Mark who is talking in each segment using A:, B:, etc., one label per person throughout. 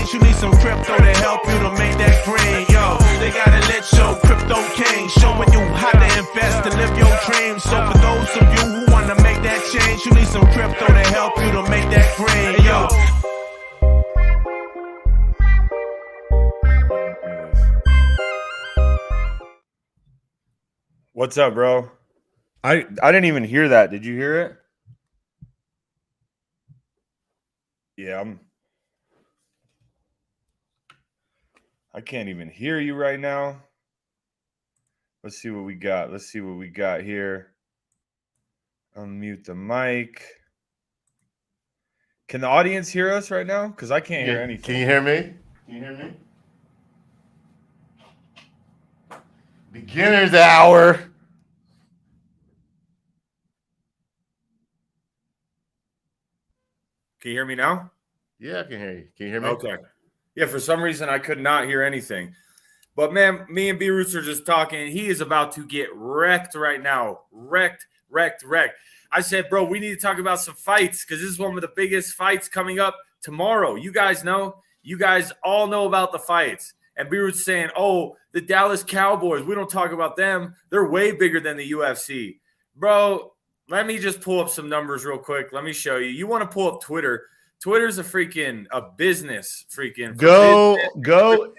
A: change. You need some crypto to help you to make that green. Yo, they gotta let your crypto king showing you how to invest to live your dreams. So for those of you who wanna make that change, you need some crypto to help you to make that green. Yo.
B: What's up, bro? I didn't even hear that. Did you hear it? Yeah, I can't even hear you right now. Let's see what we got. Let's see what we got here. Unmute the mic. Can the audience hear us right now? Because I can't hear anything.
C: Can you hear me? Can you hear me? Beginner's hour.
B: Can you hear me now?
C: Yeah, I can hear you. Can you hear me?
B: Okay. Yeah, for some reason I could not hear anything. But man, me and B-Roots are just talking. He is about to get wrecked right now. Wrecked. I said, bro, we need to talk about some fights because this is one of the biggest fights coming up tomorrow. You guys know. You guys all know about the fights. And B-Roots saying, oh, the Dallas Cowboys, we don't talk about them. They're way bigger than the UFC. Bro, let me just pull up some numbers real quick. Let me show you. You want to pull up Twitter. Twitter's a business freaking.
C: Go.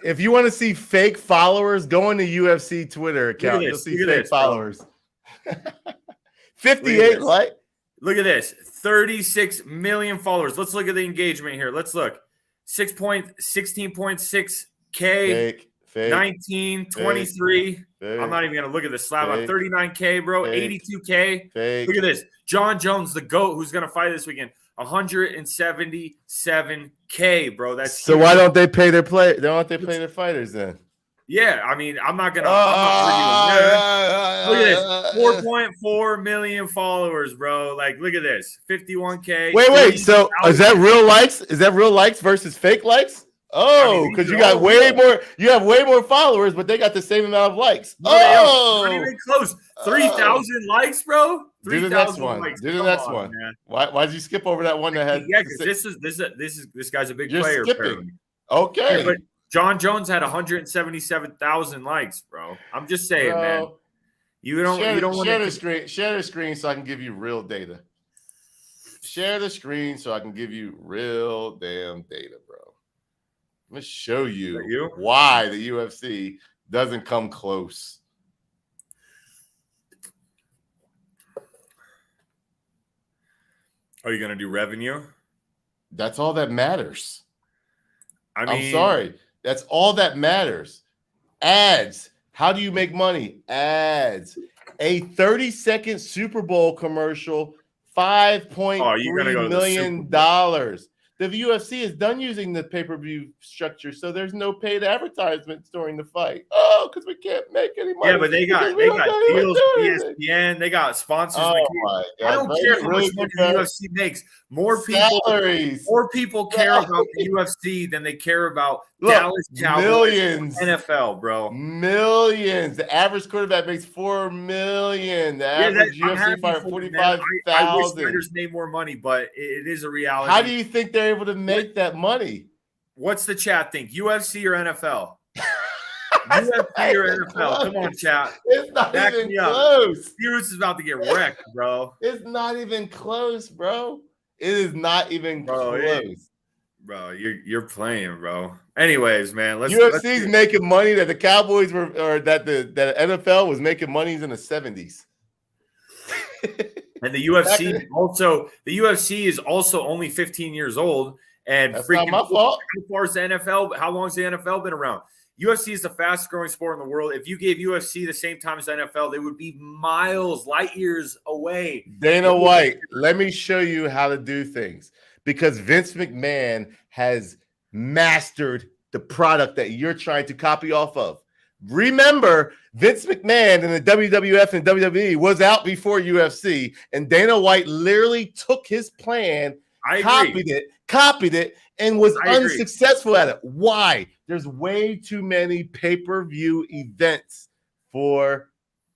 C: If you want to see fake followers, go on the UFC Twitter account. You'll see fake followers. 58, right?
B: Look at this. 36 million followers. Let's look at the engagement here. Let's look. 16.6K.
C: Fake.
B: 19, 23.
C: Fake.
B: I'm not even going to look at this slab. I'm 39K, bro.
C: Fake.
B: 82K.
C: Fake.
B: Look at this. John Jones, the GOAT, who's going to fight this weekend. 177K, bro. That's
C: so huge. Why don't they pay their fighters then?
B: Yeah, I mean, I'm not gonna. Look at this, 4.4 million followers, bro. Like, look at this, 51K.
C: Wait. So is that real likes? Is that real likes versus fake likes? Oh, because you got way more. You have way more followers, but they got the same amount of likes.
B: Not even close. 3,000 likes, bro.
C: Do the next one. Do the next one. Man. Why'd you skip over that one that had?
B: Yeah, because this guy's a big player.
C: Skipping. Okay,
B: yeah, but John Jones had 177,000 likes, bro. I'm just saying, man. You don't
C: share the screen. Share the screen so I can give you real data. Share the screen so I can give you real damn data, bro. Let me show you why the UFC doesn't come close.
B: Are you going to do revenue?
C: That's all that matters.
B: I'm
C: sorry. That's all that matters. Ads. How do you make money? Ads. A 30-second Super Bowl commercial, $5.3 million. The UFC is done using the pay-per-view structure, so there's no paid advertisements during the fight. Oh, because we can't make any money.
B: Yeah, but they got deals with ESPN. They got sponsors.
C: Oh my God.
B: I don't care how much money the UFC makes. More people care about the UFC than they care about Dallas Cowboys,
C: millions,
B: NFL, bro.
C: Millions. The average quarterback makes $4 million. The average UFC fighter $45,000.
B: I wish fighters made more money, but it is a reality.
C: How do you think they're able to make that money?
B: What's the chat think? UFC or NFL? UFC or NFL? Come on, chat.
C: It's not even close.
B: B-Roots is about to get wrecked, bro.
C: It's not even close, bro. It is not even close.
B: Bro, you're playing, bro. Anyways, man,
C: UFC's making money that the Cowboys were, or that the NFL was making monies in the 70s.
B: And the UFC is also only 15 years old. And
C: that's not my fault.
B: How far is the NFL? How long has the NFL been around? UFC is the fastest growing sport in the world. If you gave UFC the same time as the NFL, they would be light years away.
C: Dana White, let me show you how to do things. Because Vince McMahon has mastered the product that you're trying to copy off of. Remember, Vince McMahon in the WWF and WWE was out before UFC, and Dana White literally took his plan, copied it, and was unsuccessful at it. Why? There's way too many pay-per-view events for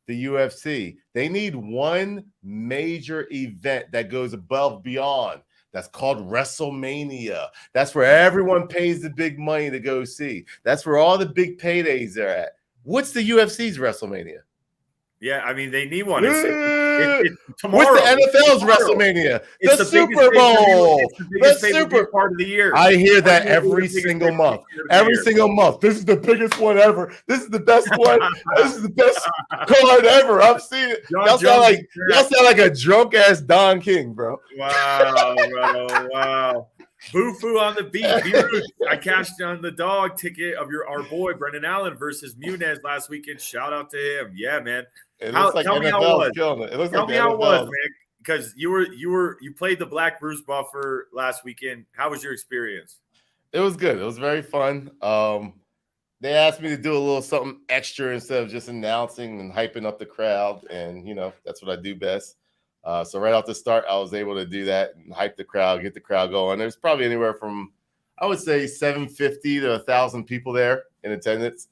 C: the UFC. They need one major event that goes above beyond. That's called WrestleMania. That's where everyone pays the big money to go see. That's where all the big paydays are at. What's the UFC's WrestleMania?
B: Yeah, I mean, they need one. It's
C: What's
B: tomorrow.
C: the NFL's
B: Tomorrow.
C: WrestleMania?
B: It's
C: The
B: biggest
C: Super
B: pay-per-view.
C: Bowl.
B: It's the biggest pay-per-view part of the year.
C: I hear that
B: Arguably the
C: every
B: biggest
C: single
B: pay-per-view
C: month.
B: part of the
C: Every
B: year.
C: single month. This is the biggest one ever. This is the best one. This is the best card ever. I've seen it. Y'all sound like a drunk ass Don King, bro.
B: Wow, bro. Wow. Boo-foo on the beat. I cashed on the dog ticket of our boy Brendan Allen versus Munez last weekend. Shout out to him. Yeah, man.
C: It looks like
B: tell me how it was.
C: Killing it. It looks
B: Tell
C: like
B: me how it was, man. Because you played the Black Bruce Buffer last weekend. How was your experience?
C: It was good. It was very fun. They asked me to do a little something extra instead of just announcing and hyping up the crowd, and that's what I do best. So right off the start, I was able to do that and hype the crowd, get the crowd going. There's probably anywhere from, I would say, 750 to 1,000 people there in attendance.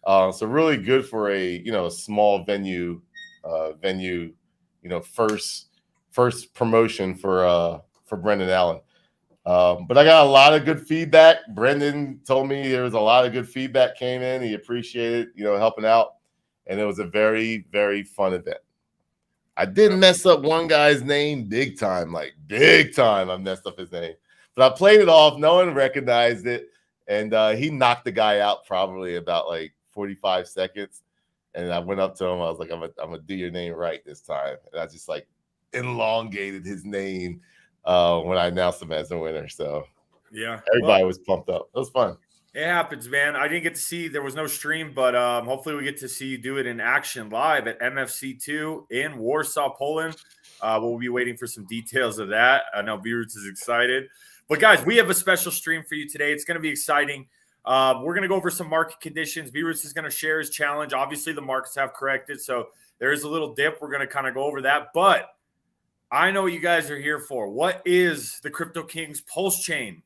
C: So really good for a small venue, first promotion for Brendan Allen. But I got a lot of good feedback. Brendan told me there was a lot of good feedback came in. He appreciated helping out, and it was a very, very fun event. I did mess up one guy's name big time. I messed up his name. But I played it off. No one recognized it. And he knocked the guy out probably about 45 seconds. And I went up to him. I was like, I'm going to do your name right this time. And I just elongated his name when I announced him as the winner. So
B: yeah,
C: everybody was pumped up. It was fun.
B: It happens, man. I didn't get to see, there was no stream, but hopefully we get to see you do it in action live at MFC2 in Warsaw, Poland. We'll be waiting for some details of that. I know B-Roots is excited. But guys, we have a special stream for you today. It's going to be exciting. We're going to go over some market conditions. B-Roots is going to share his challenge. Obviously, the markets have corrected, so there is a little dip. We're going to kind of go over that. But I know what you guys are here for. What is the Crypto Kings Pulse Chain?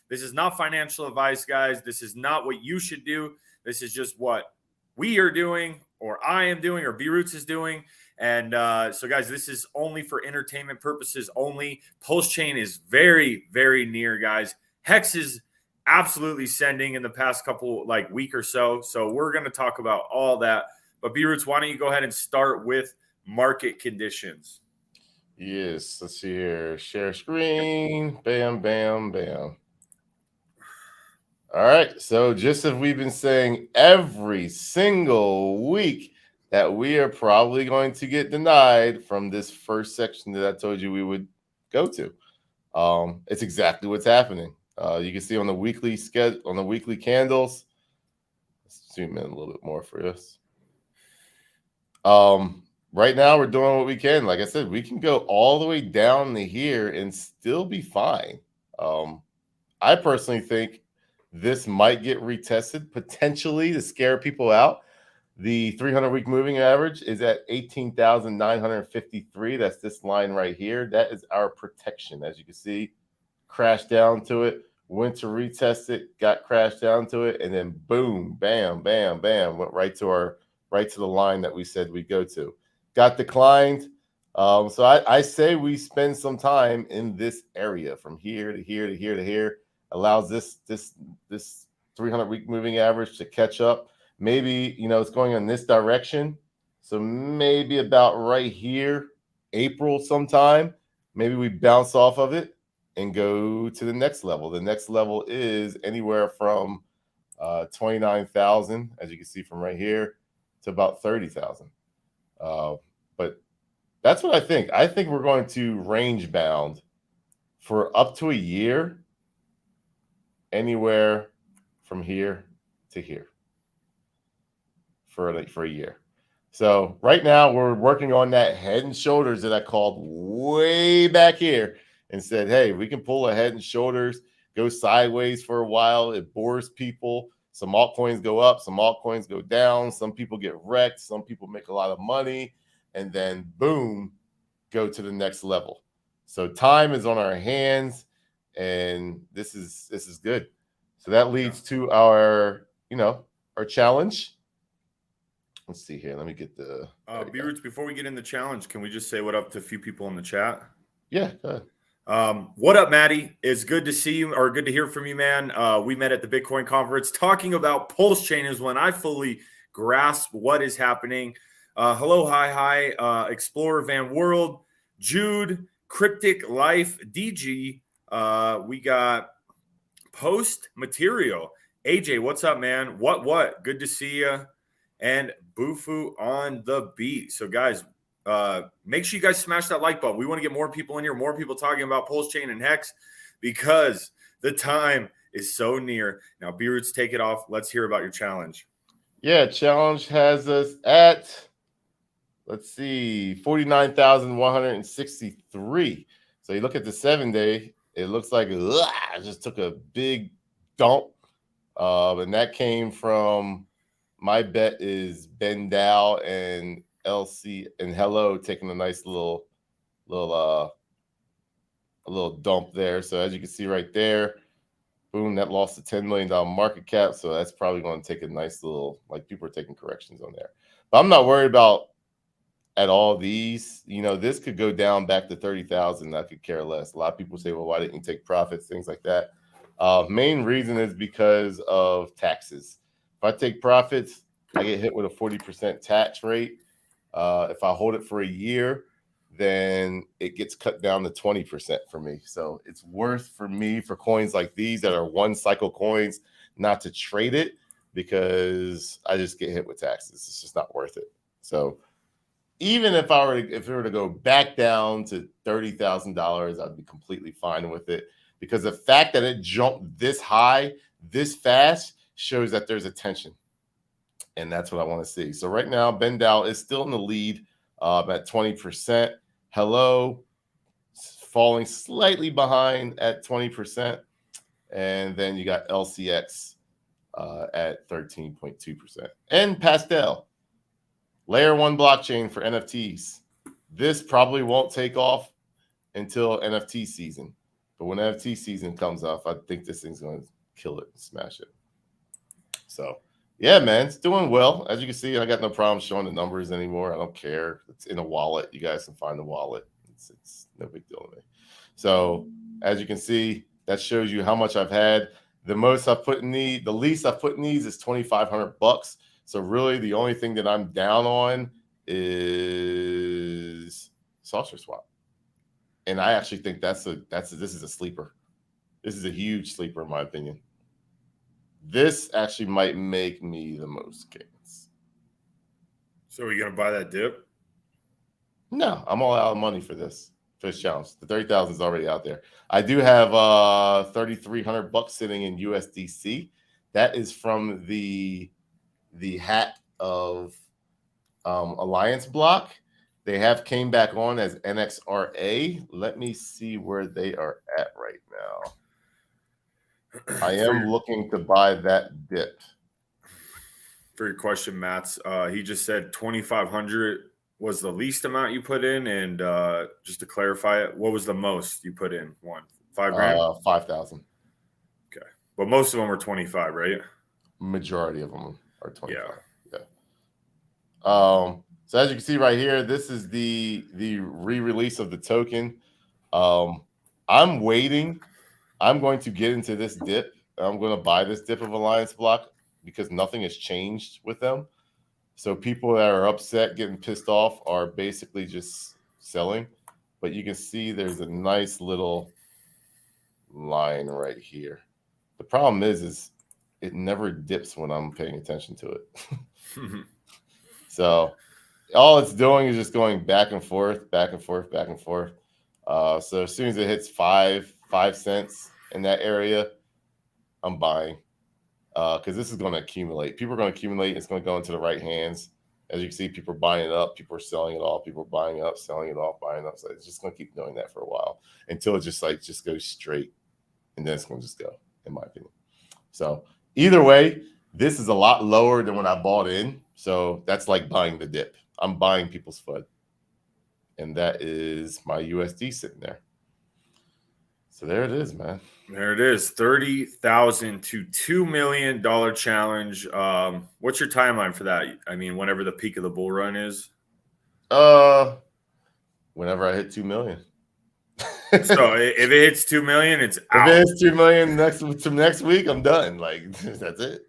B: This is not financial advice, guys. This is not what you should do. This is just what we are doing, or I am doing, or B-Roots is doing. And so, guys, this is only for entertainment purposes only. Pulse Chain is very, very near, guys. Hex is absolutely sending in the past couple, week or so. So we're going to talk about all that. But B-Roots, why don't you go ahead and start with market conditions?
C: Yes, let's see here. Share screen. Bam, bam, bam. All right, so just as we've been saying every single week that we are probably going to get denied from this first section that I told you we would go to. It's exactly what's happening. You can see on the weekly schedule, on the weekly candles. Let's zoom in a little bit more for us. Right now we're doing what we can. Like I said, we can go all the way down to here and still be fine. I personally think this might get retested potentially to scare people out. The 300-week moving average is at 18,953. That's this line right here. That is our protection. As you can see, crashed down to it, went to retest it, got crashed down to it, and then boom, bam, bam, bam, went right to the line that we said we'd go to. Got declined. So I say we spend some time in this area from here to here to here to here. Allows this 300-week moving average to catch up. Maybe, it's going in this direction. So maybe about right here, April sometime, maybe we bounce off of it and go to the next level. The next level is anywhere from 29,000, as you can see from right here, to about 30,000. But that's what I think. I think we're going to range bound for up to a year, anywhere from here to here for a year. So right now we're working on that head and shoulders that I called way back here and said, hey, we can pull a head and shoulders, go sideways for a while. It bores people. Some altcoins go up, some altcoins go down. Some people get wrecked. Some people make a lot of money, and then boom, go to the next level. So time is on our hands, and this is good. So that leads to our challenge. Let's see here. Let me get the
B: B-Roots, before we get in the challenge, can we just say what up to a few people in the chat?
C: Yeah, go ahead.
B: What up, Maddie? It's good to see you, or good to hear from you, man. We met at the Bitcoin conference. Talking about PulseChain is when I fully grasp what is happening. Hello, hi, Explorer Van World, Jude, Cryptic Life, DG. We got Post Material. AJ, what's up, man? What? Good to see you. And Bufu on the beat. So, guys, make sure you guys smash that like button. We want to get more people in here, more people talking about PulseChain and Hex, because the time is so near. Now, B-Roots, take it off. Let's hear about your challenge.
C: Yeah, challenge has us at, let's see, 49,163. So you look at the 7-day, it looks like it just took a big dump. And that came from, my bet is Ben Dow and LC and Hello taking a nice little dump there. So as you can see right there, boom, that lost a $10 million market cap. So that's probably going to take a nice little, like, people are taking corrections on there. But I'm not worried about at all these. You know, this could go down back to 30,000. I could care less. A lot of people say, well, why didn't you take profits? Things like that. Main reason is because of taxes. If I take profits, I get hit with a 40% tax rate. If I hold it for a year, then it gets cut down to 20% for me. So it's worth for me, for coins like these that are one cycle coins, not to trade it, because I just get hit with taxes. It's just not worth it. So even if it were to go back down to $30,000, I'd be completely fine with it, because the fact that it jumped this high, this fast, shows that there's attention. And that's what I want to see. So right now, Ben Dow is still in the lead at 20%. Hello, falling slightly behind at 20%. And then you got LCX at 13.2%. And Pastel, layer 1 blockchain for NFTs. This probably won't take off until NFT season. But when NFT season comes off, I think this thing's going to kill it and smash it. So, yeah, man, it's doing well. As you can see, I got no problem showing the numbers anymore. I don't care. It's in a wallet. You guys can find the wallet. It's no big deal to me. So, as you can see, that shows you how much I've had. The most I've put in the least I've put in these is $2,500. So really, the only thing that I'm down on is Saucer Swap, and I actually think this is a sleeper. This is a huge sleeper in my opinion. This actually might make me the most gains.
B: So are you gonna buy that dip?
C: No, I'm all out of money for this challenge. The 30,000 is already out there. I do have $3,300 sitting in USDC. That is from the hat of Alliance Block. They have came back on as NXRA. Let me see where they are at right now. I am looking to buy that dip.
B: For your question, Mats, he just said 2,500 was the least amount you put in, and just to clarify it, what was the most you put in? $5,000?
C: 5,000.
B: Okay, but most of them were 25, right?
C: Majority of them are 25.
B: Yeah.
C: So as you can see right here, this is the re-release of the token. I'm waiting. I'm going to get into this dip. I'm going to buy this dip of Alliance Block because nothing has changed with them. So people that are upset, getting pissed off, are basically just selling. But you can see there's a nice little line right here. The problem is it never dips when I'm paying attention to it. So all it's doing is just going back and forth, back and forth, back and forth. So as soon as it hits 5 cents in that area, I'm buying, because this is going to accumulate. People are going to accumulate. It's going to go into the right hands. As you can see, people are buying it up. People are selling it off. People are buying it up, selling it off, buying it up. So it's just going to keep doing that for a while until it just goes straight, and then it's going to just go, in my opinion. So either way, this is a lot lower than when I bought in. So that's like buying the dip. I'm buying people's FUD. And that is my USD sitting there. So there it is, man.
B: There it is. $30,000 to $2 million challenge. What's your timeline for that? I mean, whenever the peak of the bull run is?
C: Whenever I hit 2 million.
B: So if it hits 2 million, it's out.
C: If it hits 2 million next week, I'm done. Like that's it.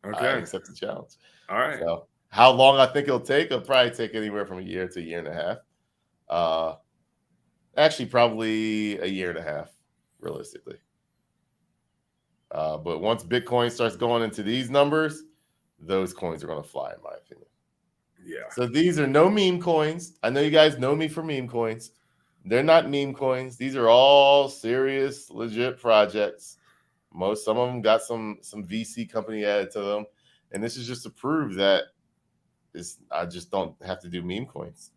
B: Okay.
C: I accept the challenge.
B: All right.
C: So how long I think it'll take? It'll probably take anywhere from a year to a year and a half. Actually, probably a year and a half, realistically. But once Bitcoin starts going into these numbers, those coins are going to fly, in my opinion.
B: Yeah.
C: So these are no meme coins. I know you guys know me for meme coins. They're not meme coins. These are all serious, legit projects. Some of them got some VC company added to them, and this is just to prove that I just don't have to do meme coins.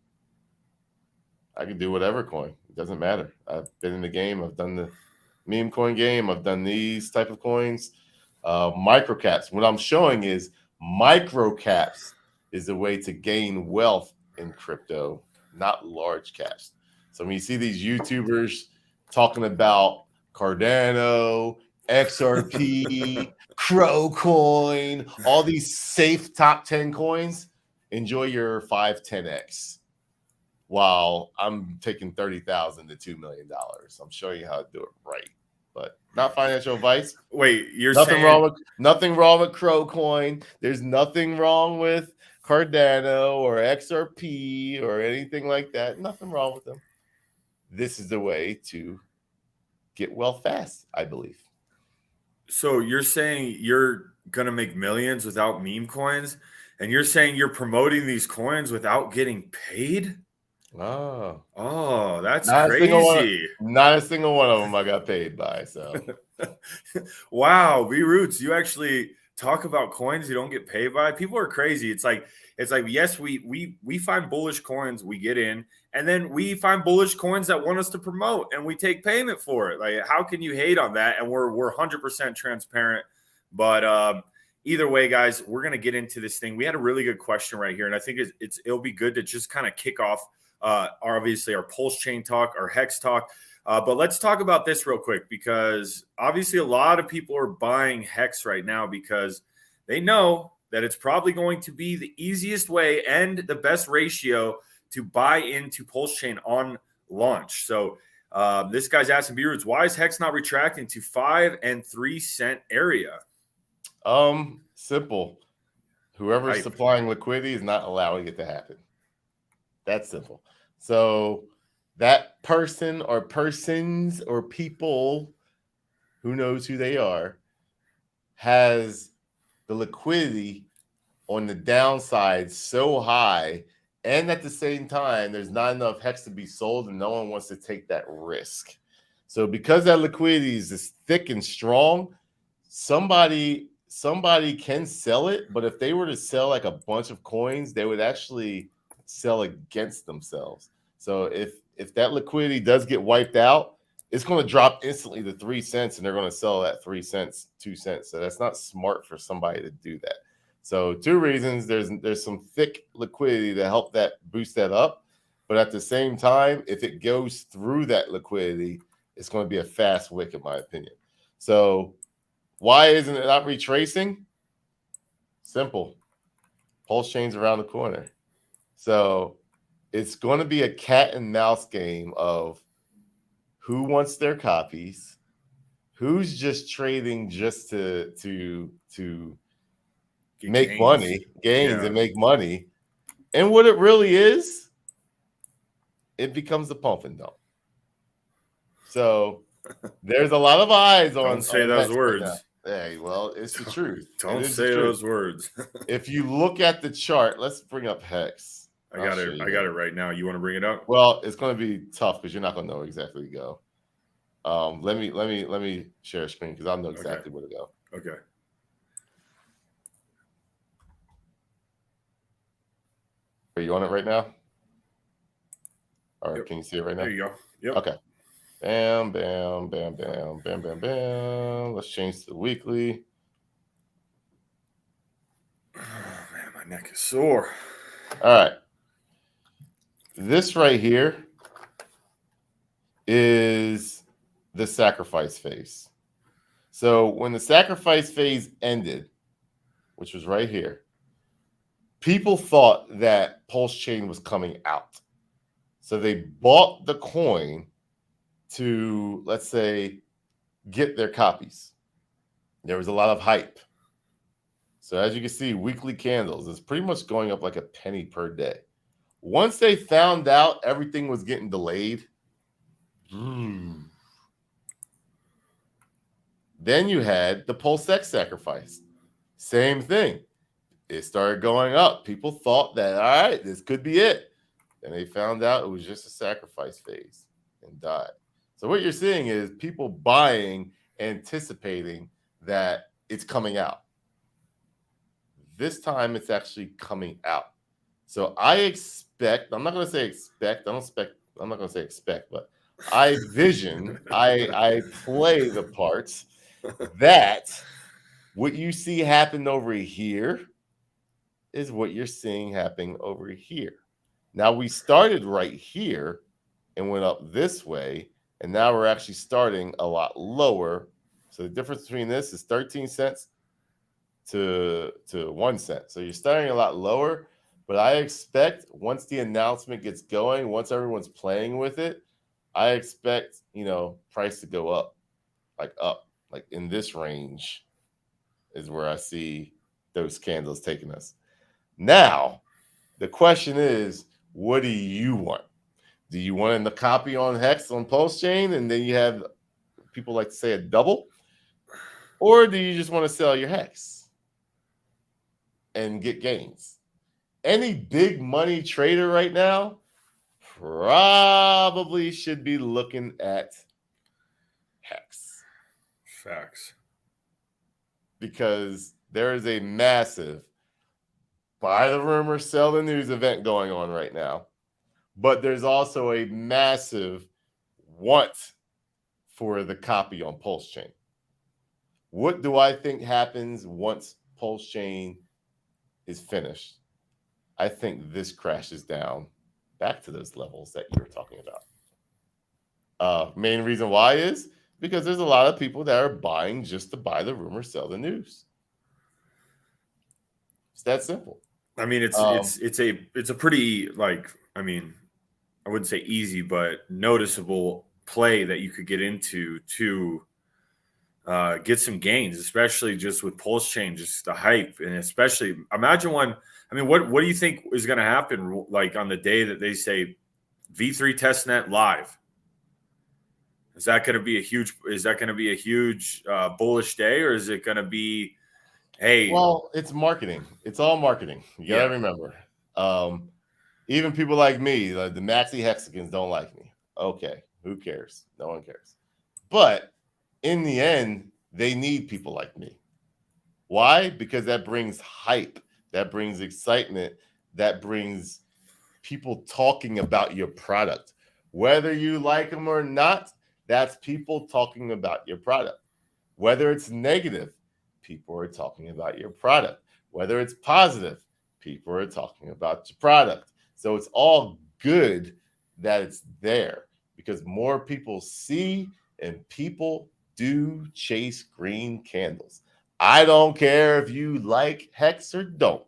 C: I can do whatever coin. It doesn't matter. I've been in the game. I've done the meme coin game. I've done these type of coins. Microcaps. What I'm showing is microcaps is a way to gain wealth in crypto, not large caps. So when you see these YouTubers talking about Cardano, XRP, Crow Coin, all these safe top 10 coins, enjoy your 5-10x. While I'm taking 30,000 to $2 million. I'm showing you how to do it right, but not financial advice.
B: Wait, you're
C: nothing
B: saying
C: nothing wrong with Crow Coin. There's nothing wrong with Cardano or XRP or anything like that. Nothing wrong with them. This is the way to get wealth fast, I believe.
B: So you're saying you're gonna make millions without meme coins, and you're saying you're promoting these coins without getting paid? Oh, that's crazy.
C: Not a single one of them I got paid by. So
B: wow, B-Roots, you actually talk about coins you don't get paid by. People are crazy. It's like yes, we find bullish coins, we get in, and then we find bullish coins that want us to promote and we take payment for it. Like, how can you hate on that? And we're 100% transparent. But either way, guys, we're gonna get into this thing. We had a really good question right here, and I think it'll be good to just kind of kick off obviously our pulse chain talk, our hex talk. But let's talk about this real quick, because obviously a lot of people are buying hex right now because they know that it's probably going to be the easiest way and the best ratio to buy into pulse chain on launch. So this guy's asking B-Roots, why is hex not retracting to 5 and 3 cent area?
C: Simple. Whoever's supplying liquidity is not allowing it to happen. That's simple. So that person or persons or people, who knows who they are, has the liquidity on the downside so high, and at the same time, there's not enough hex to be sold, and no one wants to take that risk. So because that liquidity is this thick and strong, somebody can sell it, but if they were to sell like a bunch of coins, they would actually sell against themselves. So if that liquidity does get wiped out, it's going to drop instantly to 3 cents, and they're going to sell at 3 cents, 2 cents. So that's not smart for somebody to do that. So 2 reasons: there's some thick liquidity to help that boost that up, but at the same time, if it goes through that liquidity, it's going to be a fast wick, in my opinion. So why isn't it not retracing? Simple. Pulse chain's around the corner. So it's going to be a cat and mouse game of who wants their copies, who's just trading just to make money, gains, and make money. And what it really is, it becomes a pump and dump. So there's a lot of eyes on.
B: Don't say those words.
C: Right. Hey, well, it's the truth.
B: Don't say those words.
C: If you look at the chart, let's bring up hex.
B: I got it right now. You want to bring it up?
C: Well, it's going to be tough because you're not going to know exactly where to go. Let me share a screen because I'll know exactly where to go.
B: Okay.
C: Are you on it right now? All right. Yep. Can you see it right now?
B: There you go. Yep.
C: Okay. Bam, bam, bam, bam, bam, bam, bam. Let's change to the weekly.
B: Oh, man, my neck is sore.
C: All right. This right here is the sacrifice phase. So when the sacrifice phase ended, which was right here, people thought that Pulse Chain was coming out. So they bought the coin to, let's say, get their copies. There was a lot of hype. So as you can see, weekly candles is pretty much going up like a penny per day. Once they found out everything was getting delayed, then you had the PulseX sacrifice. Same thing. It started going up. People thought that, all right, this could be it. And they found out it was just a sacrifice phase and died. So what you're seeing is people buying, anticipating that it's coming out. This time it's actually coming out. So I expect, I'm not going to say expect, I'm not going to say expect, but I vision, I play the parts that what you see happen over here is what you're seeing happening over here. Now we started right here and went up this way, and now we're actually starting a lot lower. So the difference between this is 13 cents to 1 cent. So you're starting a lot lower, but I expect once the announcement gets going, once everyone's playing with it, I expect, price to go up, like in this range is where I see those candles taking us. Now, the question is, what do you want? Do you want the copy on Hex on PulseChain, and then you have people like to say a double? Or do you just want to sell your Hex and get gains? Any big money trader right now probably should be looking at Hex.
B: Facts.
C: Because there is a massive buy the rumor, sell the news event going on right now. But there's also a massive want for the copy on PulseChain. What do I think happens once PulseChain is finished? I think this crashes down back to those levels that you were talking about. Main reason why is because there's a lot of people that are buying just to buy the rumor, sell the news. It's that simple.
B: I mean, it's a pretty, like, I mean, I wouldn't say easy, but noticeable play that you could get into to get some gains, especially just with PulseChain, just the hype, and especially imagine when. I mean, what do you think is going to happen? Like on the day that they say V3 testnet live, is that going to be a huge? Is that going to be a huge bullish day, or is it going to be? Hey,
C: well, it's marketing. It's all marketing. You gotta remember. Even people like me, like the Maxi Hexagons, don't like me. Okay, who cares? No one cares. But in the end, they need people like me. Why? Because that brings hype. That brings excitement. That brings people talking about your product. Whether you like them or not, that's people talking about your product. Whether it's negative, people are talking about your product. Whether it's positive, people are talking about your product. So it's all good that it's there because more people see and people do chase green candles. I don't care if you like Hex or don't.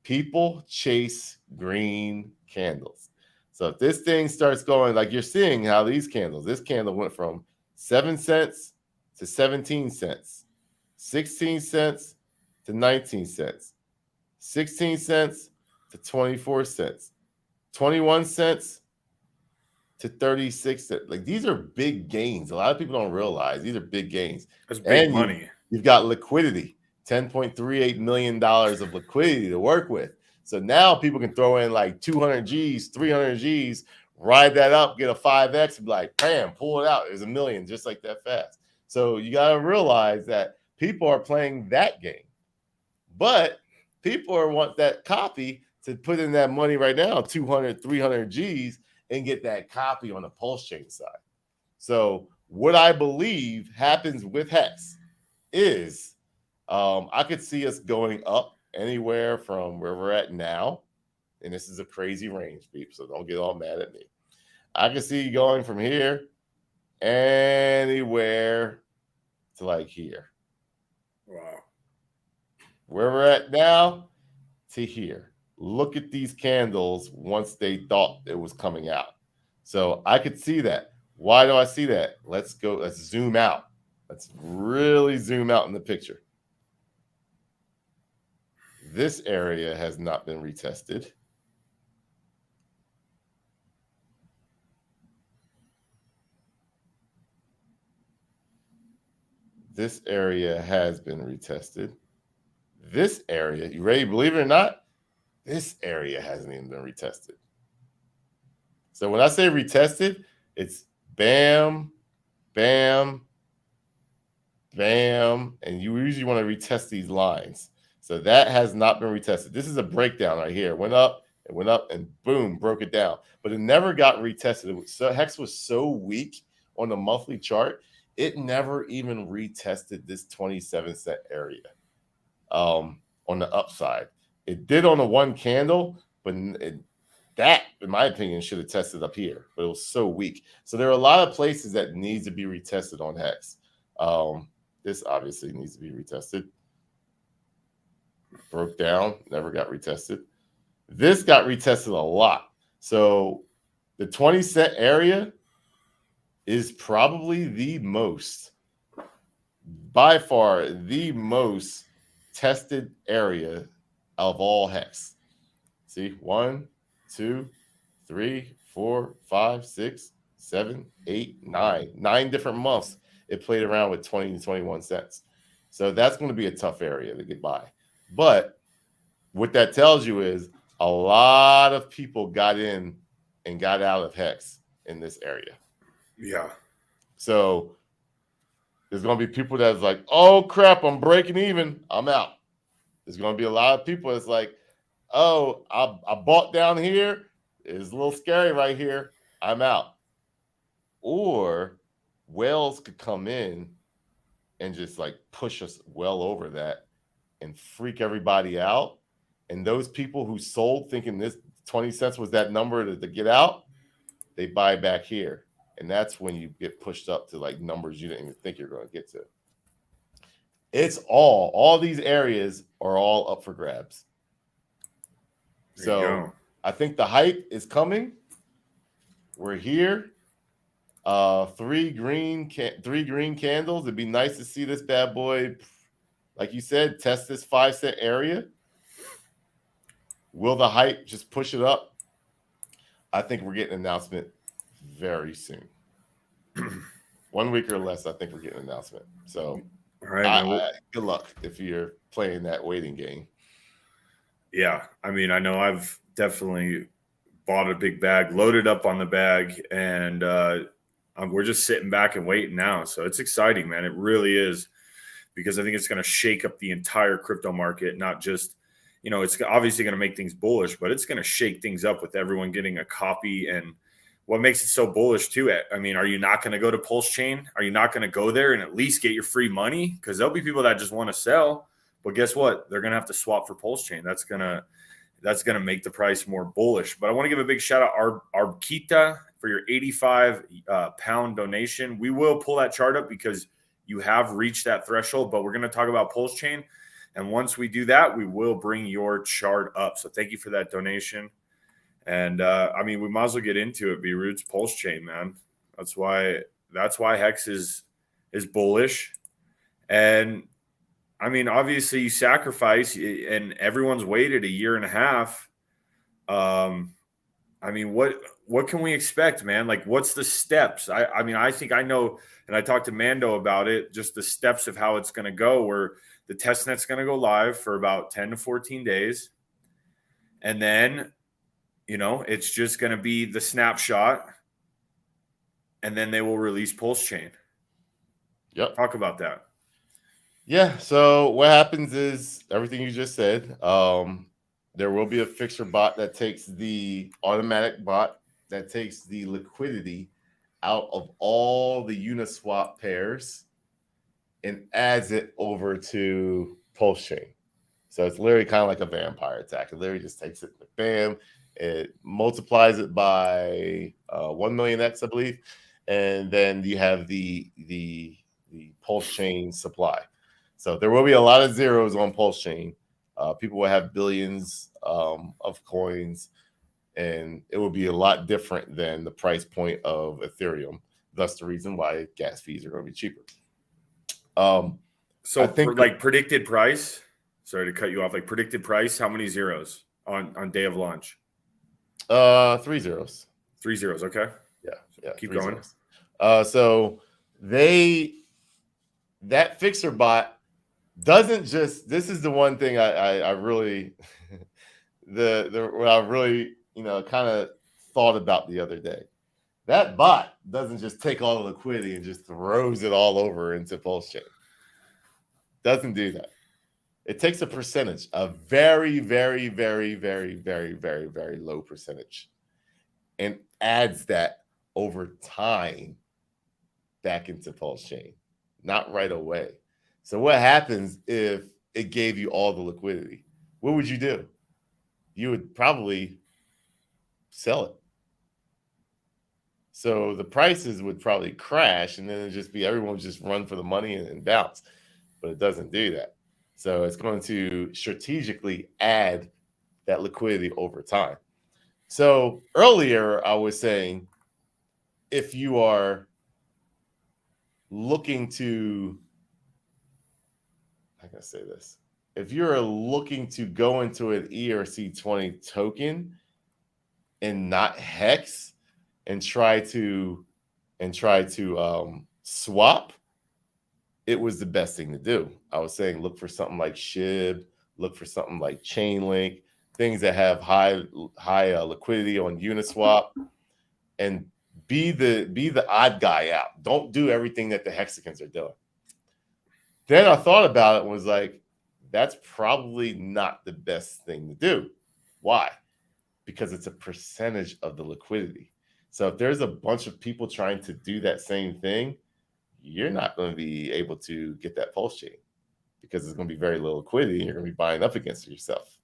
C: People chase green candles. So if this thing starts going, like you're seeing how these candles, this candle went from 7 cents to 17 cents, 16 cents to 19 cents, 16 cents to 24 cents, 21 cents to 36 cents. Like these are big gains. A lot of people don't realize these are big gains.
B: That's big money.
C: You've got liquidity, $10.38 million of liquidity to work with. So now people can throw in like 200 G's, 300 G's, ride that up, get a 5X, and be like, bam, pull it out. There's $1 million just like that fast. So you got to realize that people are playing that game. But people want that copy to put in that money right now, 200, 300 G's, and get that copy on the PulseChain side. So what I believe happens with Hex is I could see us going up anywhere from where we're at now. And this is a crazy range, people, so don't get all mad at me. I can see going from here anywhere to like here.
B: Wow.
C: Where we're at now to here. Look at these candles once they thought it was coming out. So I could see that. Why do I see that? Let's go. Let's zoom out. Let's really zoom out in the picture. This area has not been retested. This area has been retested. This area, you ready? Believe it or not, this area hasn't even been retested. So when I say retested, it's bam, bam, bam, and you usually want to retest these lines. So that has not been retested. This is a breakdown right here. It went up, and boom, broke it down. But it never got retested. So Hex was so weak on the monthly chart, it never even retested this 27-cent area on the upside. It did on the one candle, but that, in my opinion, should have tested up here. But it was so weak. So there are a lot of places that needs to be retested on Hex. This obviously needs to be retested. Broke down, never got retested. This got retested a lot. So the 20-cent area is probably the most, by far, the most tested area of all Hex. See, 1, 2, 3, 4, 5, 6, 7, 8, 9. 9 different months it played around with 20 to 21 cents. So that's going to be a tough area to get by. But what that tells you is a lot of people got in and got out of Hex in this area.
B: Yeah.
C: So there's going to be people that's like, oh, crap, I'm breaking even. I'm out. There's going to be a lot of people that's like, oh, I bought down here. It's a little scary right here. I'm out. Or whales could come in and just like push us well over that and freak everybody out. And those people who sold thinking this 20 cents was that number to get out, they buy back here. And that's when you get pushed up to like numbers you didn't even think you're going to get to. It's all these areas are all up for grabs. So I think the hype is coming. We're here. 3 green candles. It'd be nice to see this bad boy, like you said, test this 5-cent area. Will the hype just push it up? I think we're getting an announcement very soon. 1 week or less, I think we're getting an announcement. So
B: all right,
C: good luck if you're playing that waiting game.
B: Yeah, I mean, I know I've definitely bought a big bag, loaded up on the bag, and we're just sitting back and waiting now. So it's exciting, man. It really is, because I think it's going to shake up the entire crypto market, not just, it's obviously going to make things bullish, but it's going to shake things up with everyone getting a copy. And what makes it so bullish too, I mean, are you not going to go to PulseChain? Are you not going to go there and at least get your free money? Because there'll be people that just want to sell, but guess what? They're going to have to swap for PulseChain. That's going to make the price more bullish. But I want to give a big shout out Arbitrum for your 85 pound donation. We will pull that chart up because you have reached that threshold, but we're going to talk about PulseChain. And once we do that, we will bring your chart up. So thank you for that donation. And I mean, we might as well get into it. B-Roots, PulseChain, man. That's why Hex is bullish. And I mean, obviously you sacrifice, and everyone's waited a year and a half. I mean, what can we expect, man? Like, what's the steps? I mean, I think I know, and I talked to Mando about it, just the steps of how it's going to go, where the testnet's going to go live for about 10 to 14 days. And then, it's just going to be the snapshot, and then they will release PulseChain.
C: Yep.
B: Talk about that.
C: Yeah. So what happens is everything you just said. There will be a fixer bot that takes the automatic bot that takes the liquidity out of all the Uniswap pairs and adds it over to PulseChain. So it's literally kind of like a vampire attack. It literally just takes it, bam, it multiplies it by 1 million X, I believe, and then you have the PulseChain supply. So there will be a lot of zeros on PulseChain. People will have billions of coins, and it will be a lot different than the price point of Ethereum. thus the reason why gas fees are going to be cheaper.
B: So
C: I think
B: like predicted price, sorry to cut you off, like predicted price, how many zeros on day of launch?
C: 3 zeros.
B: 3 zeros, okay.
C: Yeah.
B: Keep going.
C: So that fixer bot doesn't just, this is the one thing I really what I really kind of thought about the other day. That bot doesn't just take all the liquidity and just throws it all over into PulseChain. Doesn't do that. It takes a percentage, a very, very, very, very, very, very, very low percentage, and adds that over time back into PulseChain, not right away. So what happens if it gave you all the liquidity? What would you do? You would probably sell it. So the prices would probably crash, and then it'd just be everyone would just run for the money and bounce. But it doesn't do that. So it's going to strategically add that liquidity over time. So earlier I was saying, if you are looking to, how can I say this? If you're looking to go into an ERC20 token and not Hex and try to swap, it was the best thing to do. I was saying look for something like SHIB, look for something like Chainlink, things that have high liquidity on Uniswap, and be the odd guy out. Don't do everything that the hexagons are doing. Then I thought about it and was like, that's probably not the best thing to do. Why? Because it's a percentage of the liquidity. So if there's a bunch of people trying to do that same thing, you're not going to be able to get that PulseChain because there's going to be very little liquidity and you're going to be buying up against yourself.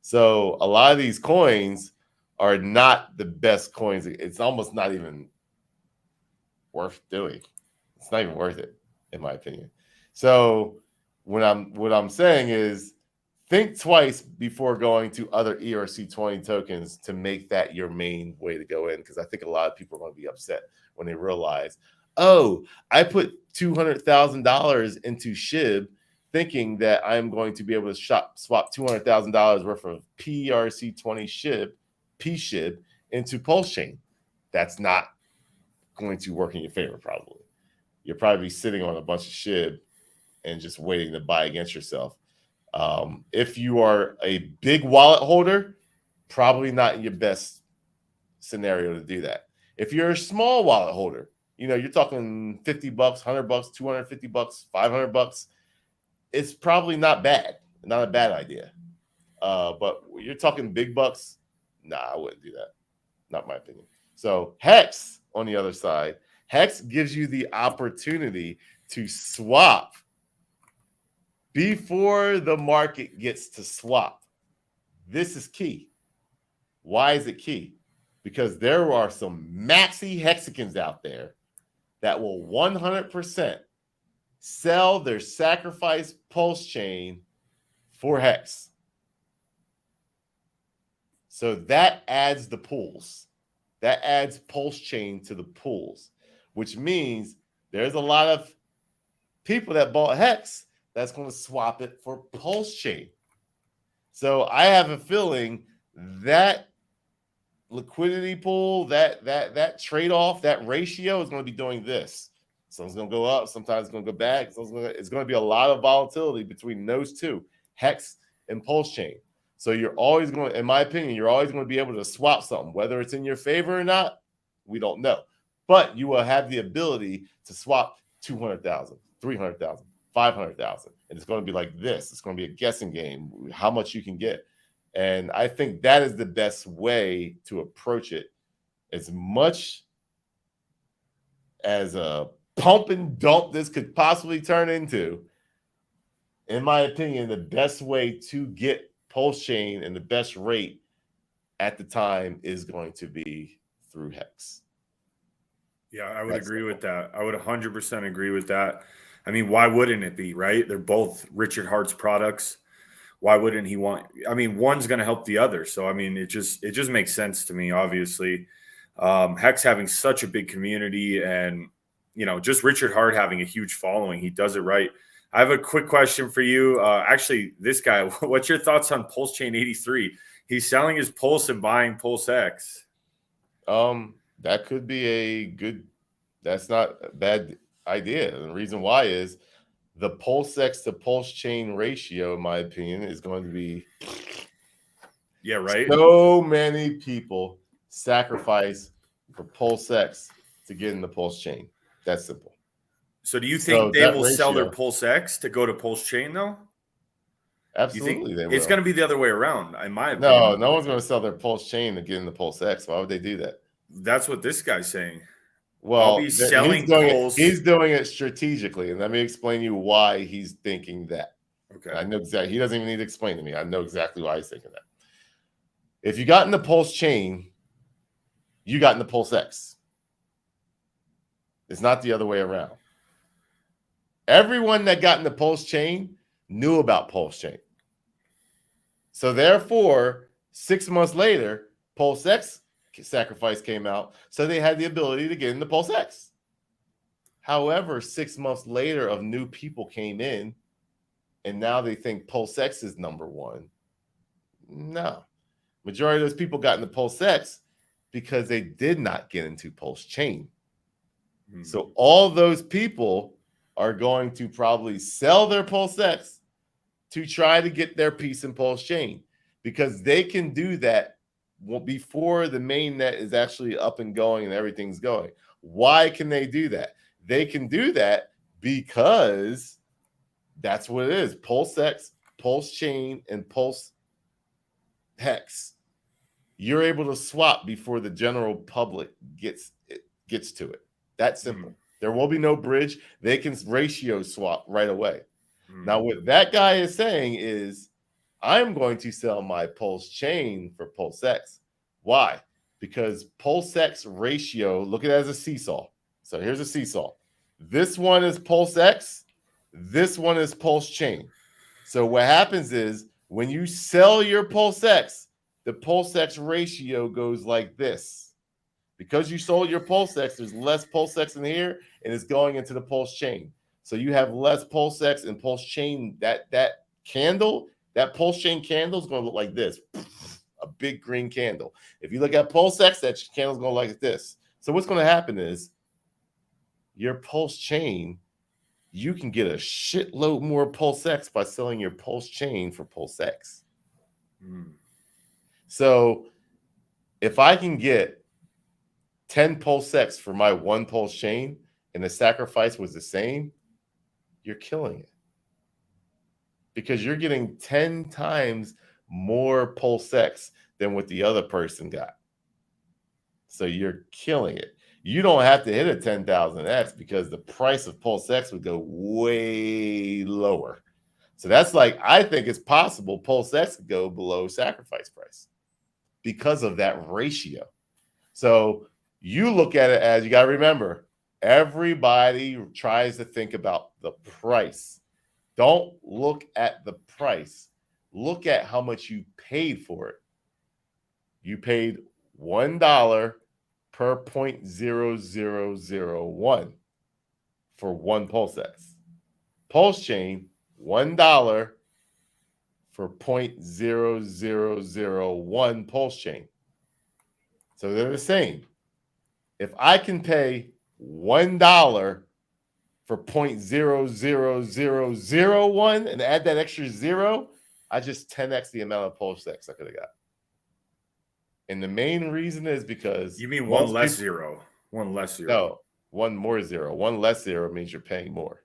C: So a lot of these coins are not the best coins. It's almost not even worth doing. It's not even worth it, in my opinion. So what I'm saying is think twice before going to other ERC20 tokens to make that your main way to go in, because I think a lot of people are going to be upset when they realize, oh, I put $200,000 into SHIB thinking that I'm going to be able to swap $200,000 worth of PRC20 SHIB into PulseChain. That's not going to work in your favor, probably. You'll probably be sitting on a bunch of SHIB and just waiting to buy against yourself. If you are a big wallet holder, probably not your best scenario to do that. If you're a small wallet holder, you're talking $50, $100, $250, $500, it's probably not a bad idea. But you're talking big bucks, nah, I wouldn't do that. Not my opinion. So Hex, on the other side, Hex gives you the opportunity to swap before the market gets to swap. This is key. Why is it key? Because there are some maxi hexagons out there that will 100% sell their sacrifice PulseChain for Hex. So that adds the pools. That adds PulseChain to the pools, which means there's a lot of people that bought Hex that's going to swap it for PulseChain. So I have a feeling that liquidity pool, that trade-off, that ratio is going to be doing this. Something's going to go up, sometimes it's going to go back. It's going to be a lot of volatility between those two, Hex and PulseChain. So you're always going to, in my opinion, you're always going to be able to swap something. Whether it's in your favor or not, we don't know. But you will have the ability to swap 200,000, 300,000, 500,000. And it's going to be like this. It's going to be a guessing game, how much you can get. And I think that is the best way to approach it. As much as a pump and dump this could possibly turn into, in my opinion, the best way to get PulseChain and the best rate at the time is going to be through Hex.
B: Yeah, I would agree with that. I would 100% agree with that. I mean, why wouldn't it be, right? They're both Richard Hart's products. Why wouldn't he want? I mean, one's going to help the other. So, I mean, it just makes sense to me, obviously. Hex having such a big community and just Richard Hart having a huge following. He does it right. I have a quick question for you. Actually, this guy, what's your thoughts on PulseChain 83? He's selling his Pulse and buying PulseX.
C: That could be that's not a bad idea. And the reason why is the PulseX to PulseChain ratio, in my opinion, is going to be
B: right.
C: So many people sacrifice for PulseX to get in the PulseChain. That's simple.
B: So do you think they will sell their PulseX to go to PulseChain though?
C: Absolutely, they will.
B: It's going to be the other way around, in my opinion.
C: No one's going to sell their PulseChain to get in the PulseX. Why would they do that?
B: That's what this guy's saying.
C: Well,
B: he's doing
C: it strategically, and let me explain you why he's thinking that.
B: Okay,
C: I know exactly. He doesn't even need to explain to me. I know exactly why he's thinking that. If you got in the PulseChain, you got in the PulseX. It's not the other way around. Everyone that got in the PulseChain knew about PulseChain. So therefore, 6 months later, PulseX sacrifice came out, so they had the ability to get into PulseX. However, 6 months later, of new people came in, and now they think PulseX is number one. No. Majority of those people got into PulseX because they did not get into PulseChain. So all those people are going to probably sell their PulseX to try to get their piece in PulseChain, because they can do that before the main net is actually up and going and everything's going. Why can they do that? They can do that because that's what it is. PulseX, PulseChain, and PulseHex. You're able to swap before the general public gets to it. That's simple. There will be no bridge. They can ratio swap right away. Now, what that guy is saying is, I'm going to sell my PulseChain for PulseX. Why? Because PulseX ratio, look at it as a seesaw. So here's a seesaw. This one is PulseX. This one is PulseChain. So what happens is, when you sell your PulseX, the PulseX ratio goes like this. Because you sold your PulseX, there's less PulseX in here, and it's going into the PulseChain. So you have less PulseX and PulseChain. That candle, that PulseChain candle is going to look like this, a big green candle. If you look at PulseX, that candle's going to look like this. So what's going to happen is, your PulseChain, you can get a shitload more PulseX by selling your PulseChain for PulseX. So if I can get 10 PulseX for my one PulseChain, and the sacrifice was the same, you're killing it. Because you're getting 10 times more PulseX than what the other person got. So you're killing it. You don't have to hit a 10,000X, because the price of PulseX would go way lower. So that's like, I think it's possible PulseX could go below sacrifice price because of that ratio. So you look at it as, you got to remember, everybody tries to think about the price. Don't look at the price. Look at how much you paid for it. You paid $1 per 0.0001 for one PulseX. PulseChain, $1 for 0.0001 PulseChain. So they're the same. If I can pay $1 for 0.00001 and add that extra zero, I just 10x the amount of PulseX I could have got. And the main reason is because...
B: You mean one less zero? One less zero.
C: No, one more zero. One less zero means you're paying more.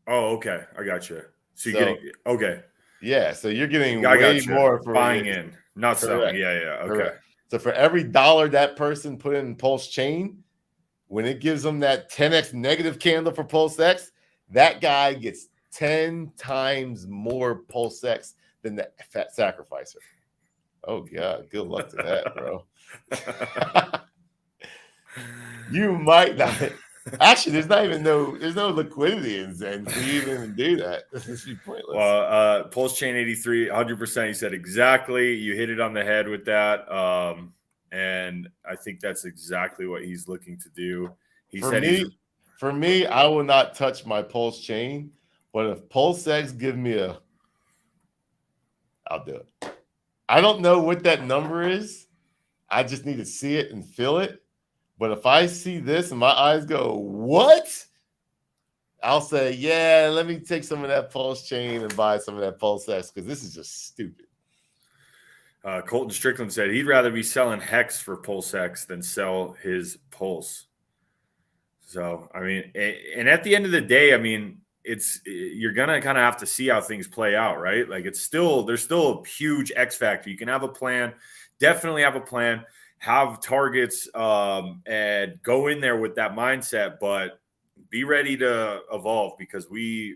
B: Oh, okay. I got you. So you're getting... Okay.
C: Yeah, so you're getting way more for
B: buying in, not selling. Yeah, okay.
C: Correct. So for every dollar that person put in PulseChain, when it gives them that 10x negative candle for PulseX, that guy gets 10 times more PulseX than the fat sacrificer. Oh, God. Good luck to that, bro. You might not. Actually, there's no liquidity in Zen to even do that. This is pointless.
B: Well, PulseChain 83, 100%. He said exactly. You hit it on the head with that. And I think that's exactly what he's looking to do.
C: For me, I will not touch my Pulse chain, but if PulseX give me I'll do it. I don't know what that number is. I just need to see it and feel it. But if I see this and my eyes go, what? I'll say, yeah, let me take some of that Pulse chain and buy some of that PulseX because this is just stupid.
B: Colton Strickland said he'd rather be selling Hex for PulseX than sell his Pulse. So, I mean, and at the end of the day, I mean, you're gonna kind of have to see how things play out, right? Like there's still a huge X factor. You can have a plan, definitely have a plan, have targets, and go in there with that mindset, but be ready to evolve because we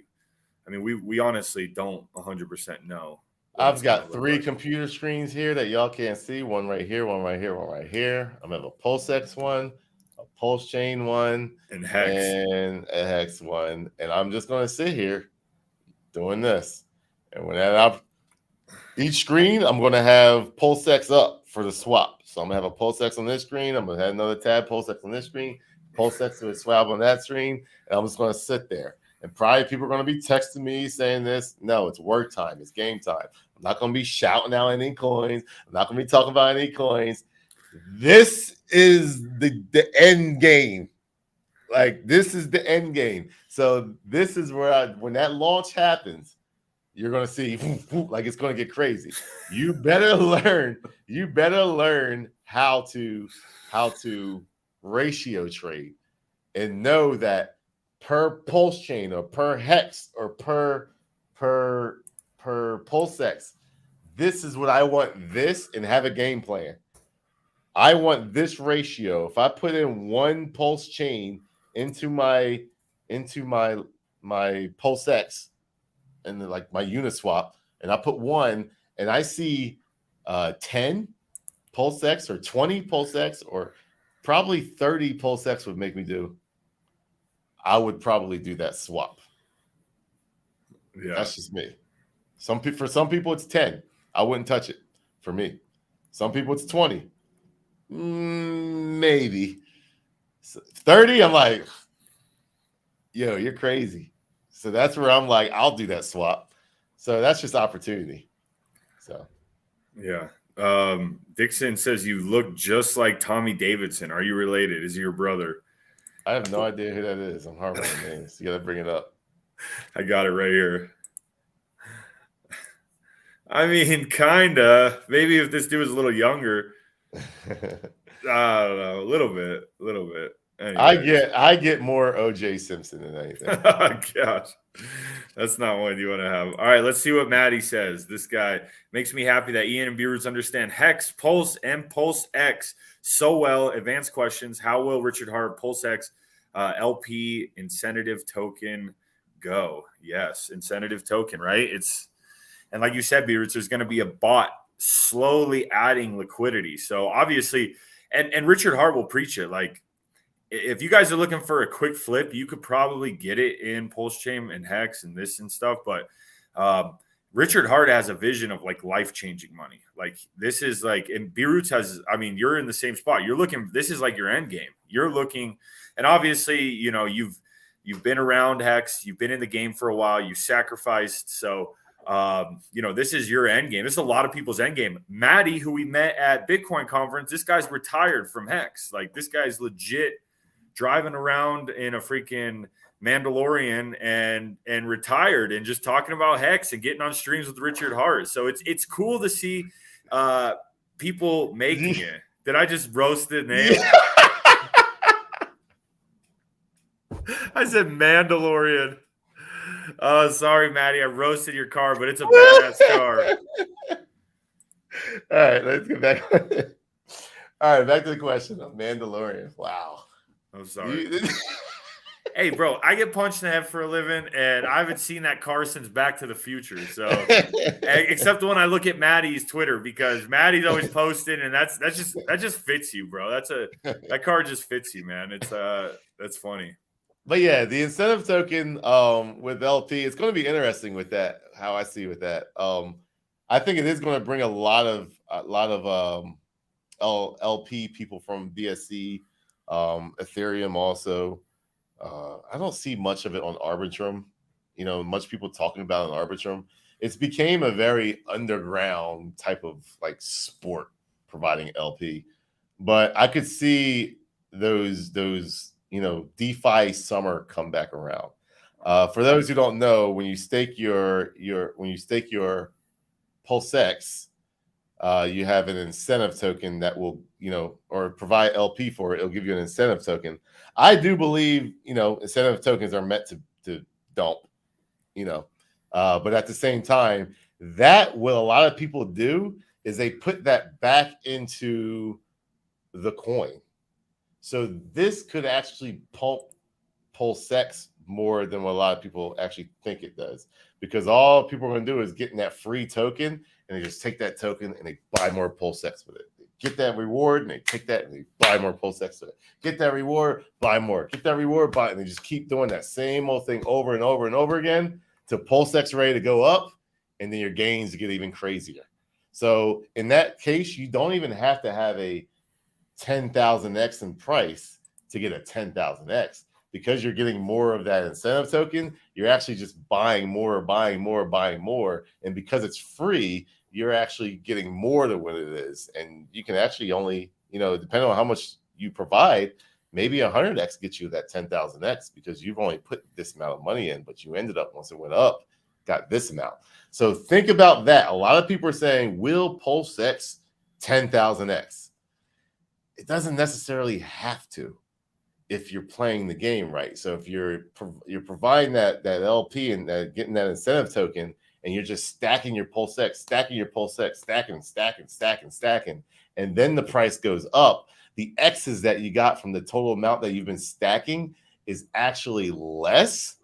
B: honestly don't 100% know.
C: I've got 3 computer screens here that y'all can't see. One right here, one right here, one right here. I'm gonna have a PulseX one, a Pulse chain one,
B: and Hex,
C: and a Hex one. And I'm just gonna sit here doing this. And when that each screen, I'm gonna have PulseX up for the swap. So I'm gonna have a PulseX on this screen. I'm gonna have another tab PulseX on this screen, PulseX with a swap on that screen, and I'm just gonna sit there. And probably people are going to be texting me saying this. No, it's work time. It's game time. I'm not going to be shouting out any coins. I'm not going to be talking about any coins. This is the end game. Like, this is the end game. So this is where when that launch happens, you're going to see like it's going to get crazy. You better learn. You better learn how to ratio trade and know that per pulse chain or per hex or per PulseX, this is what I want this and have a game plan. I want this ratio. If I put in one pulse chain into my PulseX and like my Uniswap, and I put 1 and I see 10 PulseX or 20 PulseX or probably 30 PulseX would make me do. I would probably do that swap. Yeah, that's just me. For some people it's 10. I wouldn't touch it. For me, some people it's 20. Maybe 30. I'm like, yo, you're crazy. So that's where I'm like, I'll do that swap. So that's just opportunity. So
B: yeah. Dixon says you look just like Tommy Davidson. Are you related? Is he your brother?
C: I have no idea who that is. I'm horrible with names. You got to bring it up.
B: I got it right here. I mean, kind of. Maybe if this dude was a little younger. I don't know. A little bit. Anyway.
C: I get more OJ Simpson than anything.
B: Oh, gosh. That's not one you want to have. All right, let's see what Maddie says. This guy makes me happy that Ian and B-Roots understand Hex, Pulse, and PulseX so well. Advanced questions. How will Richard Hart PulseX LP incentive token go? Yes, incentive token, right? And like you said, B-Roots, there's going to be a bot slowly adding liquidity. So obviously, and Richard Hart will preach it. Like, if you guys are looking for a quick flip, you could probably get it in PulseChain and Hex and this and stuff. But Richard Hart has a vision of like life-changing money. Like this is like, and B-Roots has, I mean, you're in the same spot. You're looking, this is like your end game. You're looking, and obviously, you know, you've been around Hex, you've been in the game for a while, you sacrificed. So, you know, this is your end game. This is a lot of people's end game. Maddie, who we met at Bitcoin conference, this guy's retired from Hex. Like this guy's legit driving around in a freaking Mandalorian and retired and just talking about Hex and getting on streams with Richard Hart. So it's cool to see people making it. Did I just roast the name? Yeah. I said Mandalorian. Oh, sorry, Maddie. I roasted your car, but it's a badass car.
C: All right, let's get back. All right, back to the question of Mandalorian. Wow.
B: I'm sorry. Hey, bro, I get punched in the head for a living, and I haven't seen that car since Back to the Future. So, except when I look at Maddie's Twitter, because Maddie's always posting, and that just fits you, bro. That car just fits you, man. That's funny.
C: But yeah, the incentive token with LP, it's going to be interesting with that. How I see with that, I think it is going to bring a lot of LP people from BSC, Ethereum also. I don't see much of it on Arbitrum. Much people talking about it on Arbitrum. It's became a very underground type of like sport providing LP. But I could see those DeFi summer come back around. For those who don't know, when you stake your PulseX, you have an incentive token that will, or provide LP for it. It'll give you an incentive token. I do believe, incentive tokens are meant to dump, but at the same time, that what a lot of people do is they put that back into the coin. So this could actually pump PulseX more than what a lot of people actually think it does, because all people are going to do is getting that free token, and they just take that token and they buy more PulseX with it. They get that reward and they take that and they buy more PulseX with it. Get that reward, buy more. Get that reward, buy, and they just keep doing that same old thing over and over and over again till PulseX ready to go up, and then your gains get even crazier. So in that case, you don't even have to have a 10,000x in price to get a 10,000x. Because you're getting more of that incentive token, you're actually just buying more. And because it's free, you're actually getting more than what it is. And you can actually only, depending on how much you provide, maybe 100x gets you that 10,000x because you've only put this amount of money in, but you ended up, once it went up, got this amount. So think about that. A lot of people are saying, will PulseX 10,000x? It doesn't necessarily have to, if you're playing the game right. So if you're providing that LP and getting that incentive token, and you're just stacking your PulseX, stacking, and then the price goes up, the X's that you got from the total amount that you've been stacking is actually less,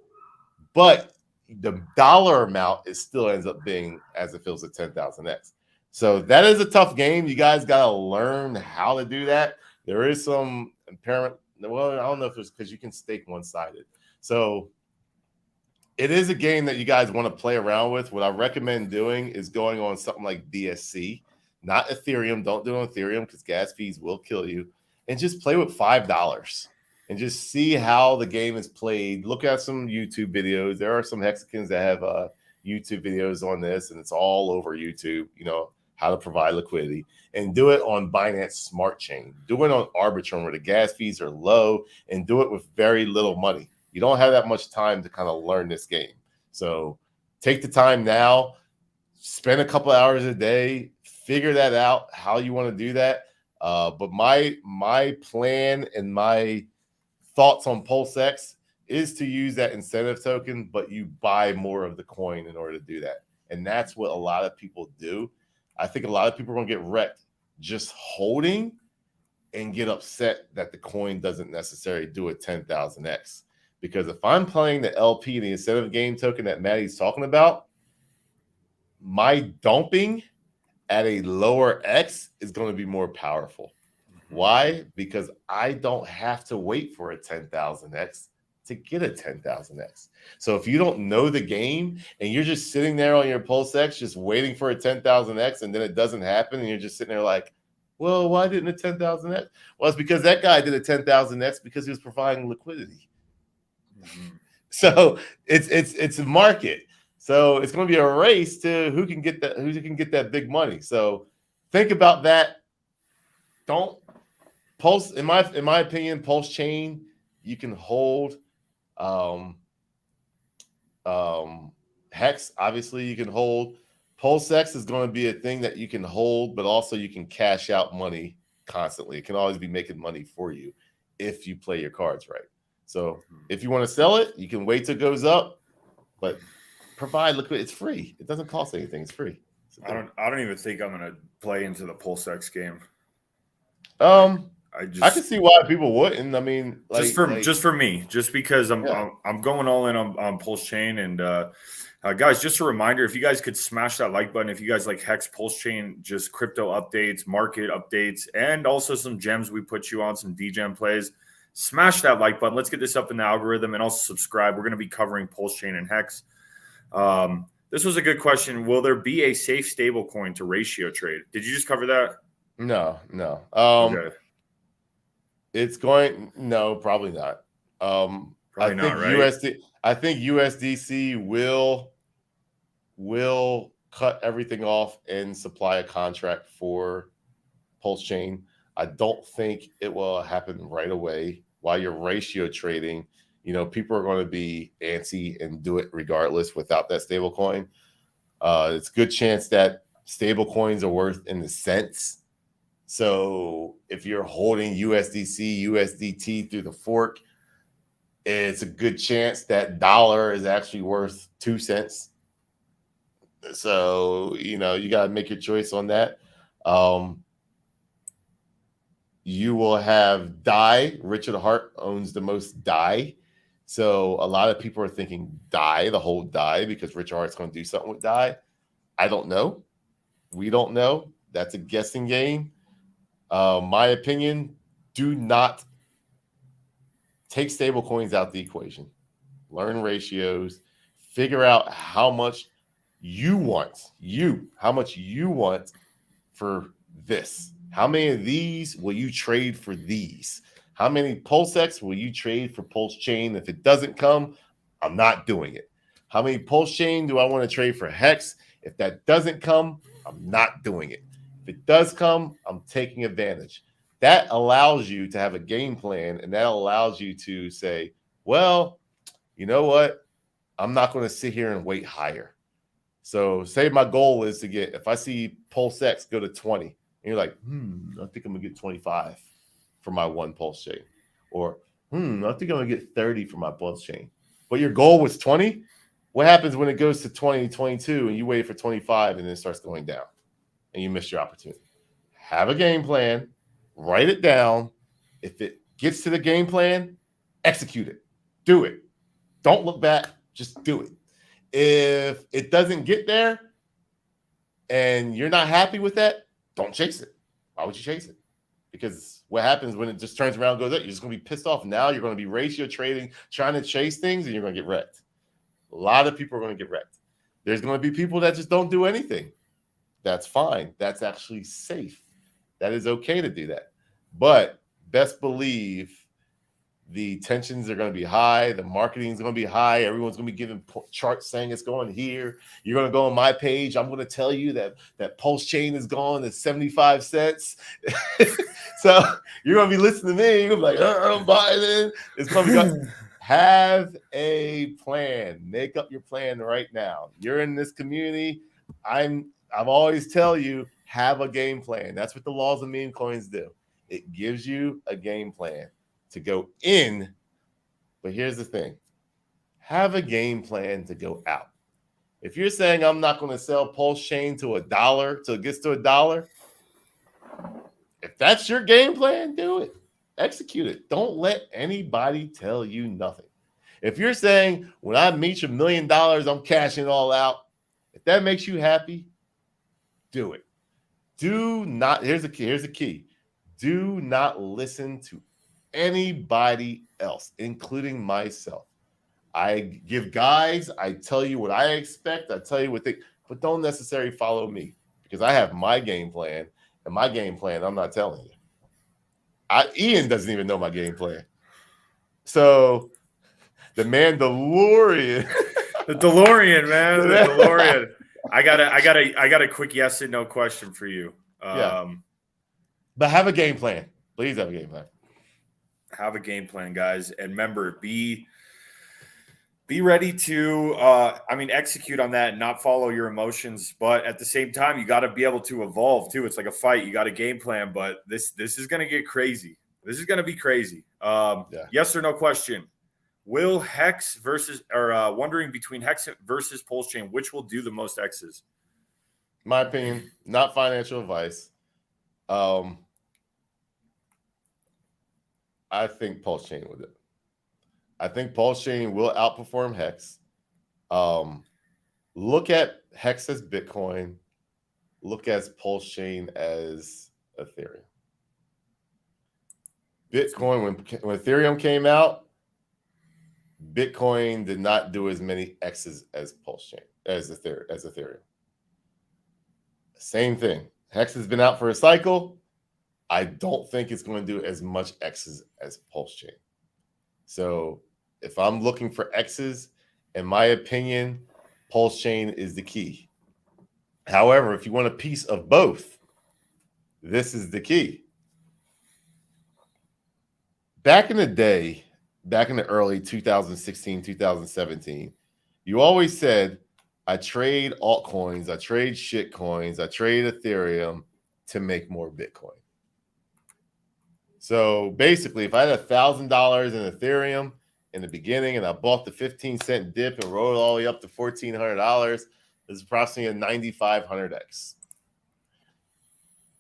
C: but the dollar amount is still ends up being as it feels at 10,000x. So that is a tough game. You guys got to learn how to do that. There is some impairment. Well, I don't know if it's because you can stake one-sided. So it is a game that you guys want to play around with. What I recommend doing is going on something like BSC, not Ethereum. Don't do it on Ethereum because gas fees will kill you. And just play with $5 and just see how the game is played. Look at some YouTube videos. There are some Hexicans that have YouTube videos on this, and it's all over YouTube, how to provide liquidity, and do it on Binance Smart Chain. Do it on Arbitrum where the gas fees are low, and do it with very little money. You don't have that much time to kind of learn this game. So take the time now, spend a couple hours a day, figure that out, how you want to do that. But my plan and my thoughts on PulseX is to use that incentive token, but you buy more of the coin in order to do that. And that's what a lot of people do. I think a lot of people are going to get wrecked just holding and get upset that the coin doesn't necessarily do a 10,000x. Because if I'm playing the LP, the incentive game token that Maddie's talking about, my dumping at a lower X is going to be more powerful. Why? Because I don't have to wait for a 10,000x to get a 10,000x. So if you don't know the game and you're just sitting there on your PulseX just waiting for a 10,000x and then it doesn't happen and you're just sitting there like, well, why didn't a 10,000x? Well, it's because that guy did a 10,000x because he was providing liquidity. Mm-hmm. So it's a market. So it's going to be a race to who can get that big money. So think about that. Don't Pulse, in my opinion, PulseChain you can hold. Hex, obviously, you can hold. PulseX is going to be a thing that you can hold, but also you can cash out money constantly. It can always be making money for you if you play your cards right. So if you want to sell it, you can wait till it goes up, but provide liquidity. It's free. It doesn't cost anything. It's free.
B: I don't even think I'm going to play into the PulseX game.
C: I can see why people wouldn't. I mean,
B: just for me, just because I'm going all in on PulseChain. And guys, just a reminder, if you guys could smash that like button, if you guys like Hex, PulseChain, just crypto updates, market updates, and also some gems we put you on, some DGem plays, smash that like button. Let's get this up in the algorithm, and also subscribe. We're going to be covering PulseChain and Hex. This was a good question. Will there be a safe stable coin to ratio trade? Did you just cover that?
C: No.
B: Okay.
C: It's going, no, probably not.
B: Probably not, right?
C: I think USDC will cut everything off and supply a contract for PulseChain. I don't think it will happen right away. While you're ratio trading, people are going to be antsy and do it regardless without that stable coin. It's a good chance that stable coins are worth in the cents. So if you're holding USDC, USDT through the fork, it's a good chance that dollar is actually worth 2 cents. So, you got to make your choice on that. You will have DAI. Richard Hart owns the most DAI. So a lot of people are thinking DAI, the whole DAI, because Richard Hart's going to do something with DAI. I don't know. We don't know. That's a guessing game. My opinion, do not take stable coins out the equation. Learn ratios. Figure out how much you want for this. How many of these will you trade for these? How many PulseX will you trade for PulseChain? If it doesn't come, I'm not doing it. How many PulseChain do I want to trade for Hex? If that doesn't come, I'm not doing it. If it does come, I'm taking advantage. That allows you to have a game plan, and that allows you to say, well, you know what? I'm not going to sit here and wait higher. So say my goal is to get, if I see PulseX go to 20, and you're like, I think I'm going to get 25 for my one PulseChain. Or, I think I'm going to get 30 for my PulseChain. But your goal was 20? What happens when it goes to 20, 22, and you wait for 25 and then it starts going down and you miss your opportunity? Have a game plan. Write it down. If it gets to the game plan, execute it. Do it. Don't look back. Just do it. If it doesn't get there and you're not happy with that, don't chase it. Why would you chase it? Because what happens when it just turns around and goes up, you're just going to be pissed off. Now you're going to be ratio trading, trying to chase things, and you're going to get wrecked. A lot of people are going to get wrecked. There's going to be people that just don't do anything. That's fine. That's actually safe. That is okay to do that. But best believe the tensions are going to be high. The marketing is going to be high. Everyone's going to be giving charts saying it's going here. You're going to go on my page. I'm going to tell you that PulseChain is gone at 75 cents. So you're going to be listening to me. You're going to be like, I'm buying it. It's probably going to have a plan. Make up your plan right now. You're in this community. I've always tell you, have a game plan. That's what the laws of meme coins do. It gives you a game plan to go in. But here's the thing. Have a game plan to go out. If you're saying I'm not going to sell PulseChain to $1 till it gets to $1, if that's your game plan, do it. Execute it. Don't let anybody tell you nothing. If you're saying when I meet $1 million, I'm cashing it all out, if that makes you happy, do it. Do not, here's the key. Do not listen to anybody else, including myself. I give guides. I tell you what I expect. I tell you what they, but don't necessarily follow me because I have my game plan, and my game plan I'm not telling you. Ian doesn't even know my game plan. So the Mandalorian,
B: the DeLorean, man, the DeLorean. I got a quick yes and no question for you.
C: But have a game plan. Please have a game plan.
B: Have a game plan, guys, and remember, be ready to execute on that and not follow your emotions, but at the same time you got to be able to evolve too. It's like a fight. You got a game plan, but this is going to get crazy. This is going to be crazy. Yes or no question. Will Hex wondering between Hex versus PulseChain, which will do the most X's?
C: My opinion, not financial advice. I think PulseChain will do it. I think PulseChain will outperform Hex. Look at Hex as Bitcoin. Look at PulseChain as Ethereum. Bitcoin, when Ethereum came out, Bitcoin did not do as many X's as PulseChain, as Ethereum. Same thing. Hex has been out for a cycle. I don't think it's going to do as much X's as PulseChain. So if I'm looking for X's, in my opinion, PulseChain is the key. However, if you want a piece of both, this is the key. Back in the day, back in the early 2016, 2017, you always said, I trade altcoins, I trade shit coins, I trade Ethereum to make more Bitcoin. So basically, if I had $1,000 in Ethereum in the beginning and I bought the 15-cent dip and rode all the way up to $1,400, this is approximately a 9,500x.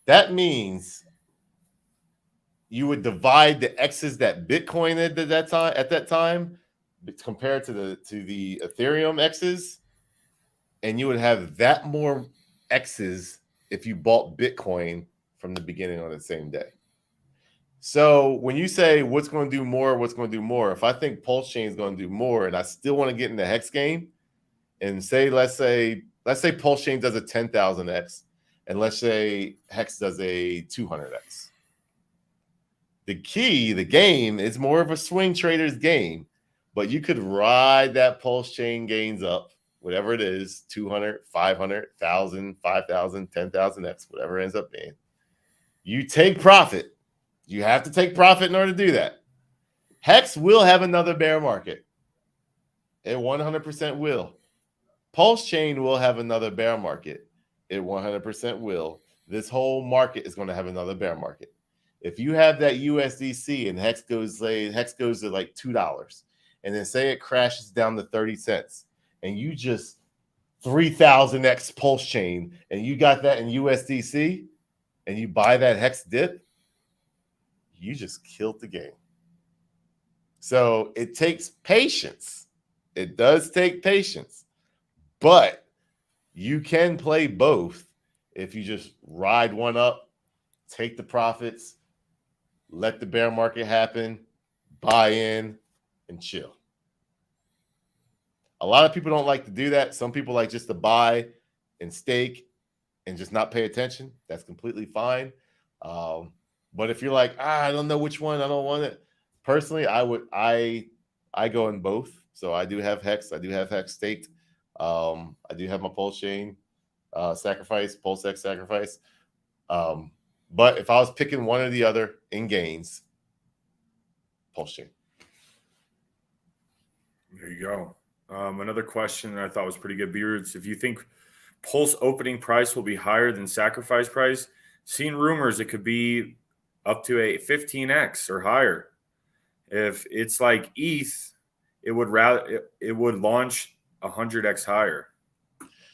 C: That means you would divide the X's that Bitcoin did at that time compared to the Ethereum X's, and you would have that more X's if you bought Bitcoin from the beginning on the same day. So when you say what's going to do more, if I think PulseChain is going to do more and I still want to get in the hex game and say, let's say PulseChain does a 10,000x and let's say hex does a 200x. The game is more of a swing trader's game, but you could ride that PulseChain gains up, whatever it is, 200, 500, 1,000, 5,000, 10,000x, whatever it ends up being. You take profit. You have to take profit in order to do that. Hex will have another bear market. It 100% will. PulseChain will have another bear market. It 100% will. This whole market is going to have another bear market. If you have that USDC and hex goes to like $2, and then say it crashes down to 30 cents, and you just 3,000x PulseChain, and you got that in USDC, and you buy that hex dip, you just killed the game. So it takes patience. It does take patience, but you can play both if you just ride one up, take the profits, let the bear market happen, buy in, and chill. A lot of people don't like to do that. Some people like just to buy and stake and just not pay attention. That's completely fine. But if you're like, I don't know which one, I don't want it. Personally, I go in both. So I do have hex. I do have hex staked. I do have my PulseChain sacrifice, PulseX sacrifice. But if I was picking one or the other in gains, PulseChain.
B: There you go. Another question that I thought was pretty good, Beards. If you think Pulse opening price will be higher than sacrifice price, seen rumors it could be up to a 15x or higher. If it's like ETH, it would launch 100x higher.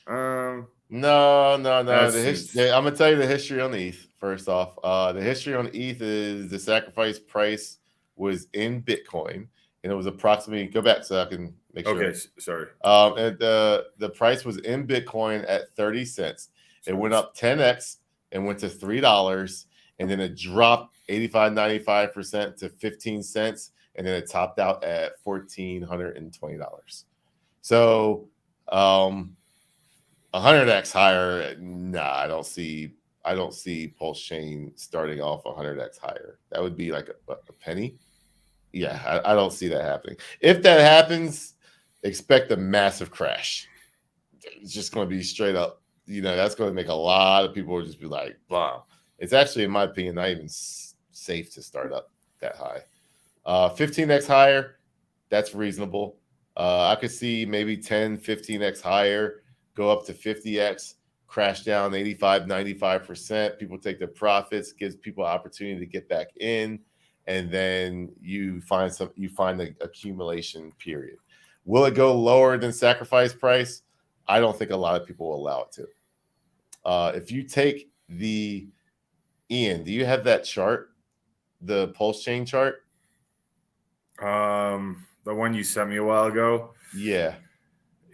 C: No. I'm gonna tell you the history on ETH. First off, the history on ETH is the sacrifice price was in Bitcoin, and it was approximately. Go back so I can make sure.
B: Okay, sorry.
C: And the price was in Bitcoin at 30 cents. It went up 10x and went to $3, and then it dropped 95% to 15 cents, and then it topped out at $1,420. So 100x higher. Nah, I don't see PulseChain starting off 100x higher. That would be like a penny. Yeah, I don't see that happening. If that happens, expect a massive crash. It's just going to be straight up. That's going to make a lot of people just be like, wow. It's actually, in my opinion, not even safe to start up that high. 15x higher, that's reasonable. I could see maybe 10, 15x higher, go up to 50x, crash down 85, 95%. People take their profits, gives people an opportunity to get back in, and then you find the accumulation period. Will it go lower than sacrifice price? I don't think a lot of people will allow it to. If you take the Ian, do you have that chart, the PulseChain chart?
B: The one you sent me a while ago.
C: Yeah,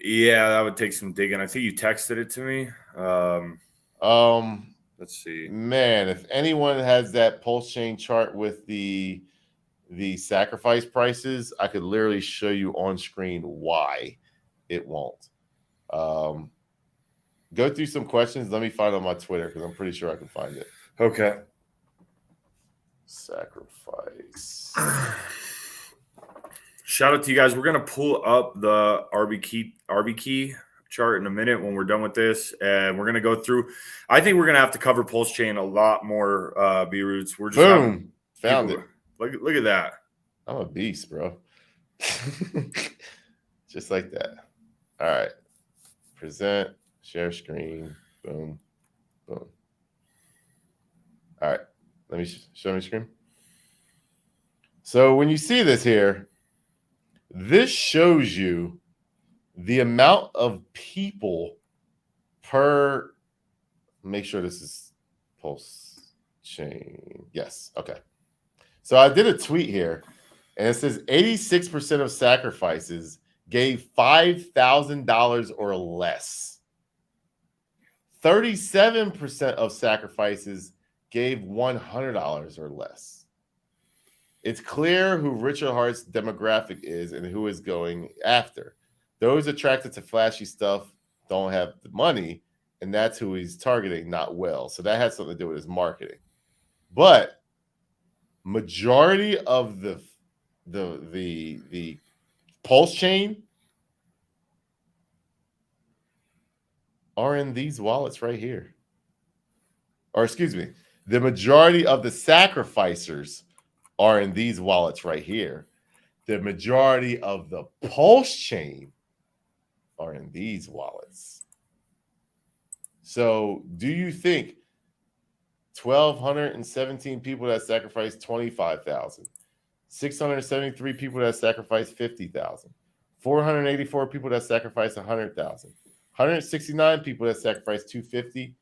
B: that would take some digging. I think you texted it to me. Let's see.
C: Man, if anyone has that PulseChain chart with the sacrifice prices, I could literally show you on screen why it won't. Go through some questions. Let me find it on my Twitter because I'm pretty sure I can find it.
B: Okay.
C: Sacrifice.
B: Shout out to you guys. We're gonna pull up the RB key chart in a minute when we're done with this, and we're gonna go through. I think we're gonna have to cover PulseChain a lot more. B Roots. We're just
C: found it.
B: Look at that.
C: I'm a beast, bro. Just like that. All right. Present, share screen. Boom, boom. All right. Let me show me screen. So when you see this here, this shows you the amount of people per. Make sure this is PulseChain. Yes. Okay. So I did a tweet here, and it says 86% of sacrifices gave $5,000 or less. 37% of sacrifices gave $100 or less. It's clear who Richard Hart's demographic is and who is going after. Those attracted to flashy stuff don't have the money, and that's who he's targeting, not well. So that has something to do with his marketing. But majority of the PulseChain are in these wallets right here. Or excuse me, the majority of the sacrificers are in these wallets right here. The majority of the PulseChain are in these wallets. So do you think 1,217 people that sacrificed 25,000, 673 people that sacrificed 50,000, 484 people that sacrificed 100,000, 169 people that sacrificed 250,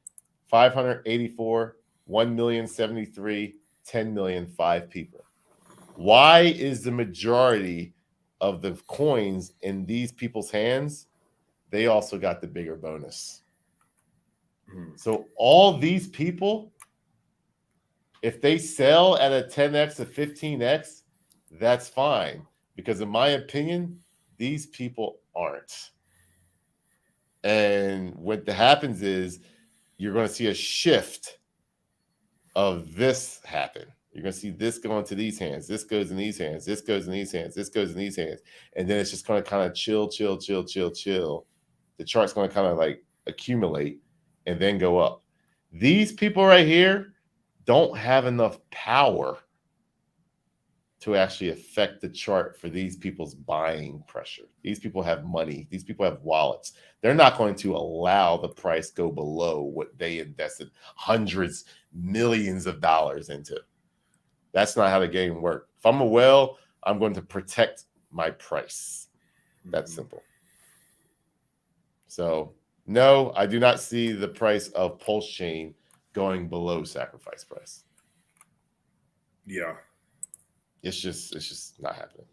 C: 584, 1,073,000, 10 million, 5 people. Why is the majority of the coins in these people's hands? They also got the bigger bonus. So all these people, if they sell at a 10x to 15x, that's fine. Because in my opinion, these people aren't. And what happens is you're going to see a shift of this happen. You're going to see this go into these hands. This goes in these hands. This goes in these hands. This goes in these hands. And then it's just going to kind of chill. The chart's going to kind of like accumulate and then go up. These people right here don't have enough power to actually affect the chart for these people's buying pressure. These people have money. These people have wallets. They're not going to allow the price go below what they invested hundreds, millions of dollars into. That's not how the game works. If I'm a whale, I'm going to protect my price. That's simple. So no, I do not see the price of PulseChain going below sacrifice price.
B: Yeah.
C: It's just not happening.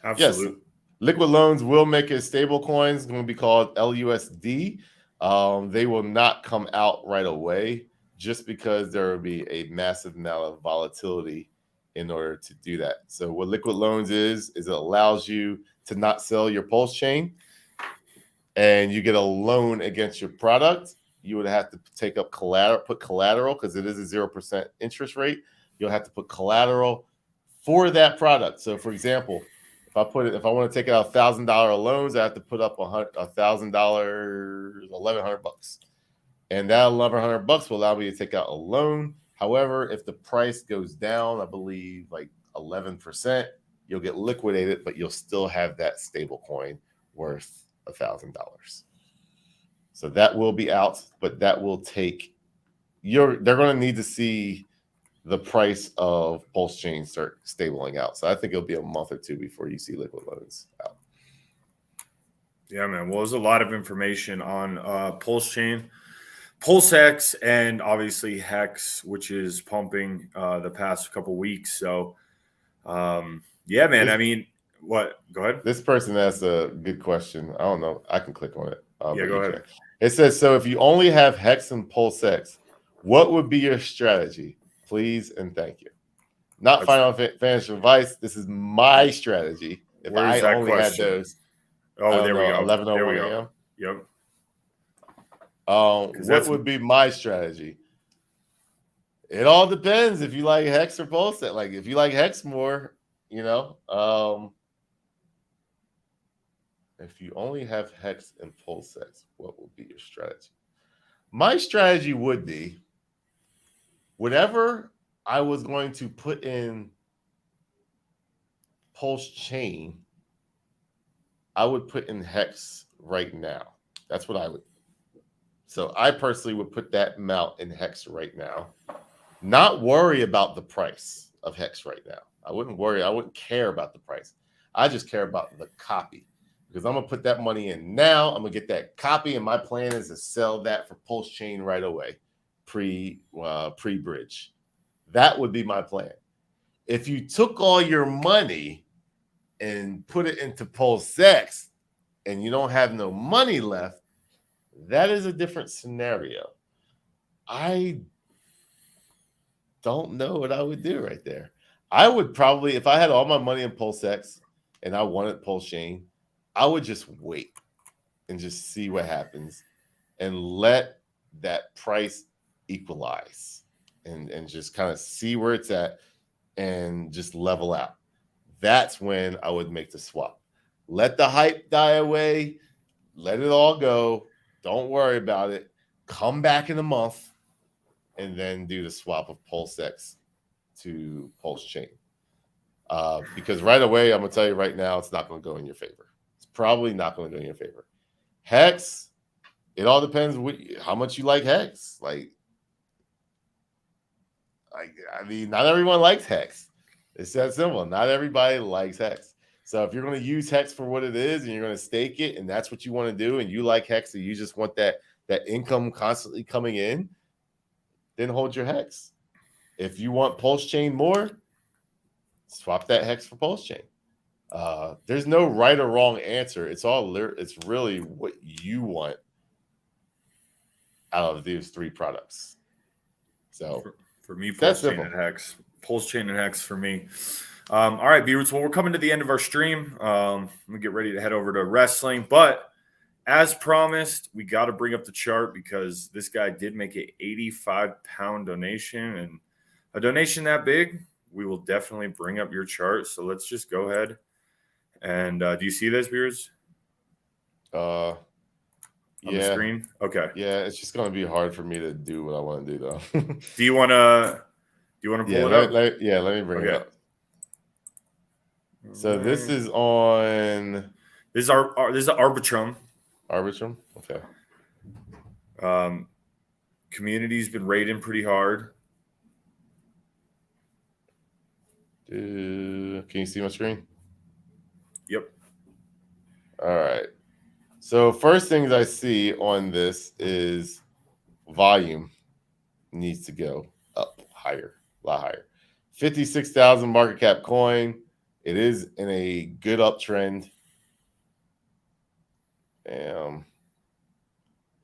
B: Absolutely.
C: Yes, liquid loans will make a stable coin. It's going to be called LUSD. They will not come out right away just because there will be a massive amount of volatility in order to do that. So what liquid loans is it allows you to not sell your PulseChain, and you get a loan against your product. You would have to take up collateral, put collateral, because it is a 0% interest rate. You'll have to put collateral for that product. So, for example, if I want to take out $1,000 loans, I have to put up $1,000, $1,100, and that $1,100 will allow me to take out a loan. However, if the price goes down, I believe like 11%, you'll get liquidated, but you'll still have that stable coin worth $1,000. So that will be out, but that will take they're going to need to see the price of PulseChain start stabling out. So I think it'll be a month or two before you see liquid loans out.
B: Yeah, man. Well, there's a lot of information on PulseChain, PulseX, and obviously Hex, which is pumping the past couple weeks. So, yeah, man. I mean, what? Go ahead.
C: This person asked a good question. I don't know. I can click on it.
B: Yeah, go ahead.
C: It says, so if you only have Hex and PulseX, what would be your strategy? Please and thank you. Not final financial advice. This is my strategy. If I only had those.
B: Oh, there we go.
C: 11:01 a.m.
B: Yep.
C: What would be my strategy? It all depends if you like Hex or PulseX. Like if you like Hex more, You know, if you only have Hex and PulseX, what would be your strategy? My strategy would be whatever I was going to put in PulseChain, I would put in Hex right now. That's what I would. So I personally would put that amount in Hex right now. Not worry about the price of Hex right now. I wouldn't worry. I wouldn't care about the price. I just care about the copy because I'm going to put that money in now. I'm going to get that copy, and my plan is to sell that for PulseChain right away, pre-bridge. That would be my plan. If you took all your money and put it into PulseX and you don't have no money left, that is a different scenario. I don't know what I would do right there. I would probably, if I had all my money in PulseX and I wanted PulseChain, I would just wait and just see what happens and let that price equalize and just kind of see where it's at and just level out. That's when I would make the swap. Let the hype die away. Let it all go. Don't worry about it. Come back in a month and then do the swap of PulseX to PulseChain. Because right away, I'm going to tell you right now, it's not going to go in your favor. It's probably not going to go in your favor. Hex, it all depends how much you like Hex. I mean, not everyone likes Hex. It's that simple. Not everybody likes Hex. So if you're going to use Hex for what it is and you're going to stake it and that's what you want to do and you like Hex and you just want that income constantly coming in, then hold your Hex. If you want PulseChain more, swap that Hex for PulseChain. There's no right or wrong answer. It's really what you want out of these three products. So
B: for me, PulseChain and Hex. PulseChain and Hex for me. All right, B-Roots. Well, we're coming to the end of our stream. I'm going to get ready to head over to wrestling. But as promised, we got to bring up the chart because this guy did make an 85-pound donation. And a donation that big, we will definitely bring up your chart. So let's just go ahead. And do you see this, B-Roots?
C: On
B: the screen? Okay.
C: Yeah, it's just going to be hard for me to do what I want to do, though.
B: Do you want to pull it up?
C: Let me bring it up. So this is on.
B: This is Arbitrum.
C: Arbitrum, okay.
B: Community's been raiding pretty hard.
C: Can you see my screen?
B: Yep.
C: All right. So first things I see on this is volume needs to go up higher, a lot higher. 56,000 market cap coin. It is in a good uptrend.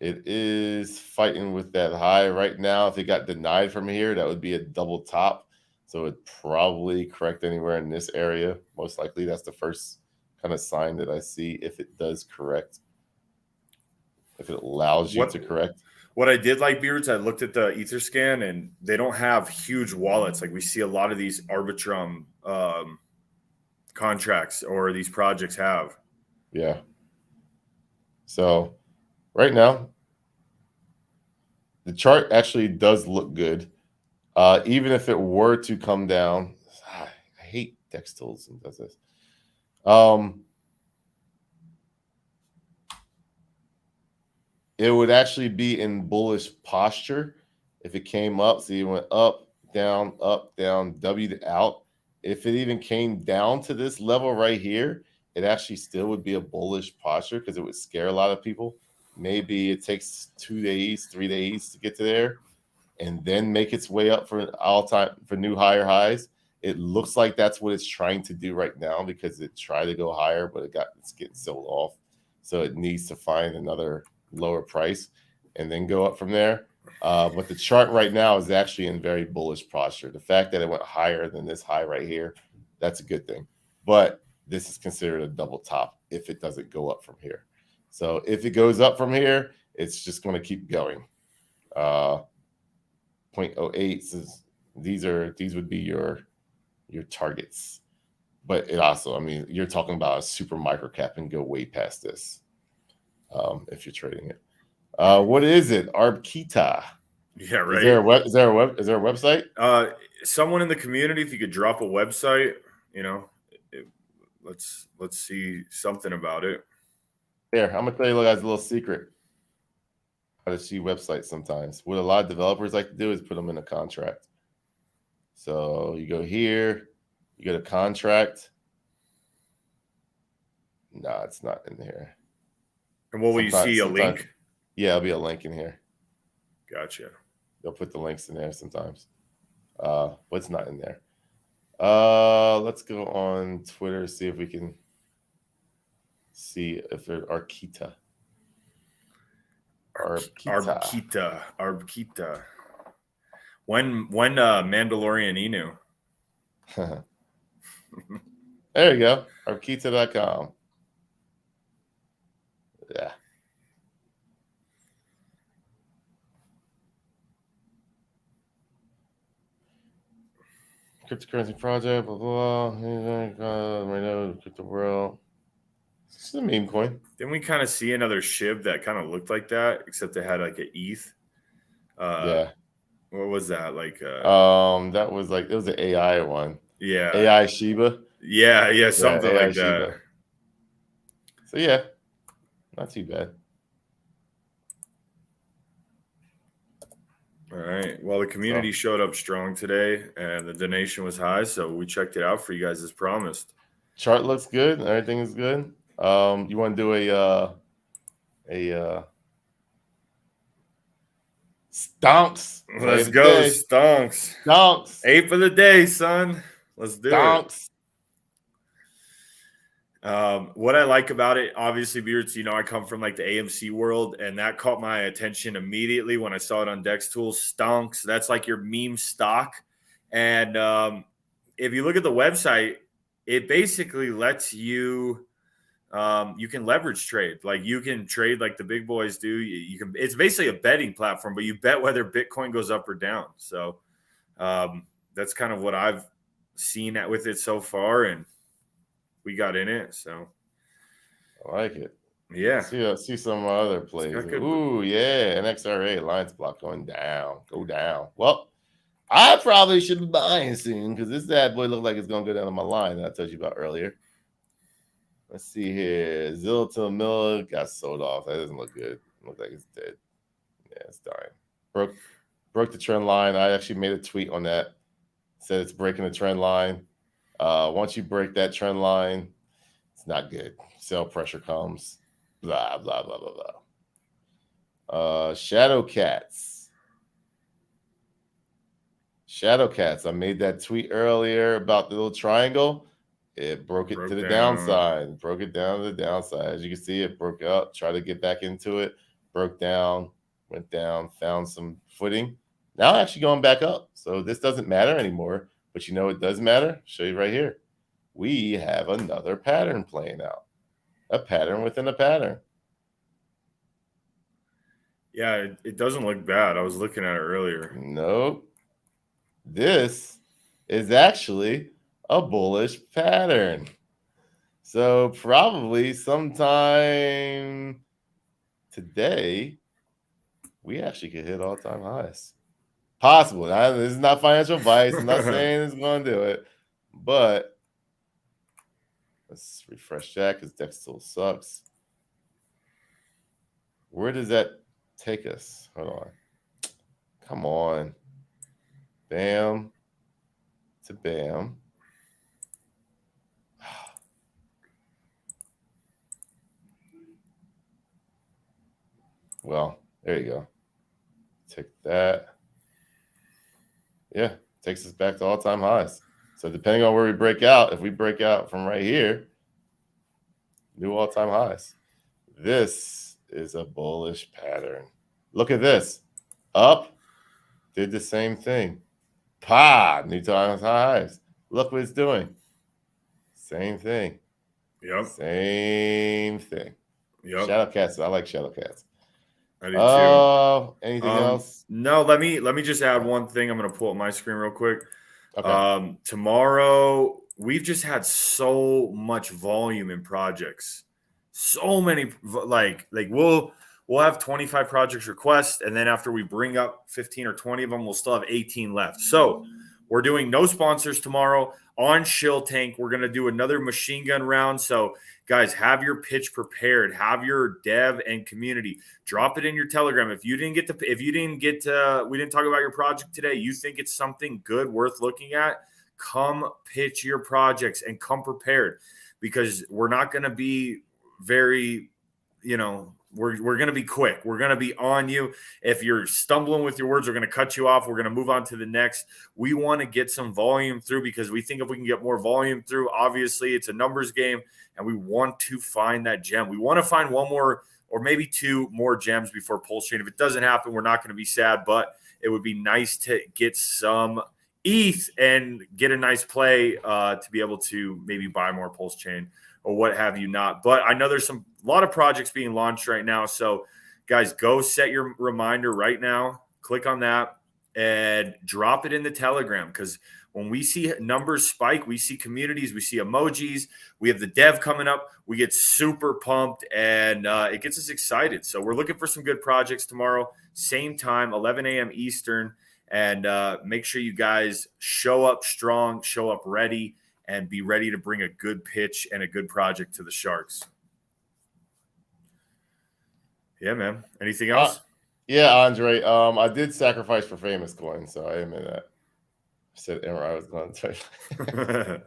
C: It is fighting with that high right now. If it got denied from here, that would be a double top. So it'd probably correct anywhere in this area. Most likely that's the first kind of sign that I see if it does correct. If it allows you to correct.
B: What I did like, Beards, I looked at the Etherscan and they don't have huge wallets. Like we see a lot of these Arbitrum contracts or these projects have.
C: Yeah. So right now, the chart actually does look good. Even if it were to come down, I hate Dex tools and does this. It would actually be in bullish posture if it came up. So you went up, down, W'd out. If it even came down to this level right here, it actually still would be a bullish posture because it would scare a lot of people. Maybe it takes 2 days, 3 days to get to there and then make its way up for new higher highs. It looks like that's what it's trying to do right now because it tried to go higher, but it's getting sold off. So it needs to find another lower price and then go up from there. But the chart right now is actually in very bullish posture. The fact that it went higher than this high right here, that's a good thing. But this is considered a double top if it doesn't go up from here. So if it goes up from here, it's just going to keep going. 0.08 says these would be your targets. but it also, I mean, you're talking about a super micro cap and go way past this if you're trading it. What is it? Arbitrum.
B: Yeah, right.
C: Is there a website?
B: Someone in the community, if you could drop a website, let's see something about it.
C: Here, I'm gonna tell you guys a little secret. How to see websites sometimes. What a lot of developers like to do is put them in a contract. So you go here, you go to contract. No, it's not in here.
B: And what will you see? A link?
C: Yeah, there'll be a link in here.
B: Gotcha.
C: They'll put the links in there sometimes. What's not in there? Let's go on Twitter, see if we can see if there's Arbitrum.
B: When Mandalorian Inu?
C: There you go. Arbitrum.com. Yeah. Cryptocurrency project, blah, blah, blah. Crypto world. This is a meme coin.
B: Didn't we kind of see another SHIB that kind of looked like that, except it had like an ETH?
C: Yeah.
B: What was that? Like
C: that was like, it was an AI one.
B: Yeah.
C: AI Shiba.
B: Yeah, something
C: AI
B: like that.
C: Shiba. So yeah, not too bad.
B: All right. Well, the community showed up strong today, and the donation was high, so we checked it out for you guys as promised.
C: Chart looks good. Everything is good. You want to do a stonks?
B: Let's go, stonks.
C: Stonks.
B: 8 for the day, son. Let's do
C: stonks.
B: What I like about it, obviously, Beards, I come from like the AMC world, and that caught my attention immediately when I saw it on Dex Tools. Stonks. That's like your meme stock. And if you look at the website, it basically lets you you can leverage trade. Like you can trade like the big boys do. You can. It's basically a betting platform, but you bet whether Bitcoin goes up or down. So that's kind of what I've seen with it so far, and we got in it. So
C: I like it.
B: Yeah.
C: See some other plays. Ooh, yeah. NXRA Alliance block going down. Go down. Well, I probably should be buying soon because this bad boy looked like it's going to go down on my line that I told you about earlier. Let's see here. Zillow Miller got sold off. That doesn't look good. It looks like it's dead. Yeah, it's dying. Broke the trend line. I actually made a tweet on that. Said it's breaking the trend line. Once you break that trend line, it's not good. Sell pressure comes. Blah, blah, blah, blah, blah. Shadow Cats. I made that tweet earlier about the little triangle. It broke it to the downside. Broke it down to the downside. As you can see, it broke out. Tried to get back into it. Broke down. Went down. Found some footing. Now actually going back up. So this doesn't matter anymore. But you know it does matter? Show you right here. We have another pattern playing out. A pattern within a pattern.
B: Yeah, it doesn't look bad. I was looking at it earlier.
C: Nope. This is actually a bullish pattern. So probably sometime today, we actually could hit all-time highs. Possible. This is not financial advice. I'm not saying it's going to do it. But let's refresh that because Dex still sucks. Where does that take us? Hold on. Come on. Bam to bam. Well, there you go. Take that. Yeah, takes us back to all-time highs. So depending on where we break out, if we break out from right here, new all-time highs. This is a bullish pattern. Look at this. Up, did the same thing. Pa, new all-time highs. Look what it's doing. Same thing.
B: Yep.
C: Same thing.
B: Yep.
C: Shadow Cats. I like Shadow Cats.
B: I do too.
C: Anything else?
B: No, let me just add one thing. I'm going to pull up my screen real quick.
C: Okay.
B: Tomorrow we've just had so much volume in projects. So many, like we'll have 25 projects requests, and then after we bring up 15 or 20 of them, we'll still have 18 left. So we're doing no sponsors tomorrow on Shill Tank. We're going to do another machine gun round. So guys, have your pitch prepared, have your dev and community, drop it in your Telegram. If we didn't talk about your project today, you think it's something good worth looking at, come pitch your projects and come prepared, because we're not going to be very, we're going to be quick. We're going to be on you. If you're stumbling with your words, we're going to cut you off. We're going to move on to the next. We want to get some volume through, because we think if we can get more volume through, obviously it's a numbers game, and we want to find that gem. We want to find one more or maybe two more gems before PulseChain. If it doesn't happen, we're not going to be sad, but it would be nice to get some ETH and get a nice play to be able to maybe buy more PulseChain or what have you not. But I know there's a lot of projects being launched right now. So guys, go set your reminder right now. Click on that and drop it in the Telegram, because when we see numbers spike, we see communities, we see emojis, we have the dev coming up, we get super pumped, and it gets us excited. So we're looking for some good projects tomorrow, same time, 11 a.m. Eastern. And make sure you guys show up strong, show up ready, and be ready to bring a good pitch and a good project to the Sharks. Yeah, man. Anything else?
C: Yeah, Andre. I did sacrifice for famous coin, so I admit that. I said MRI was going to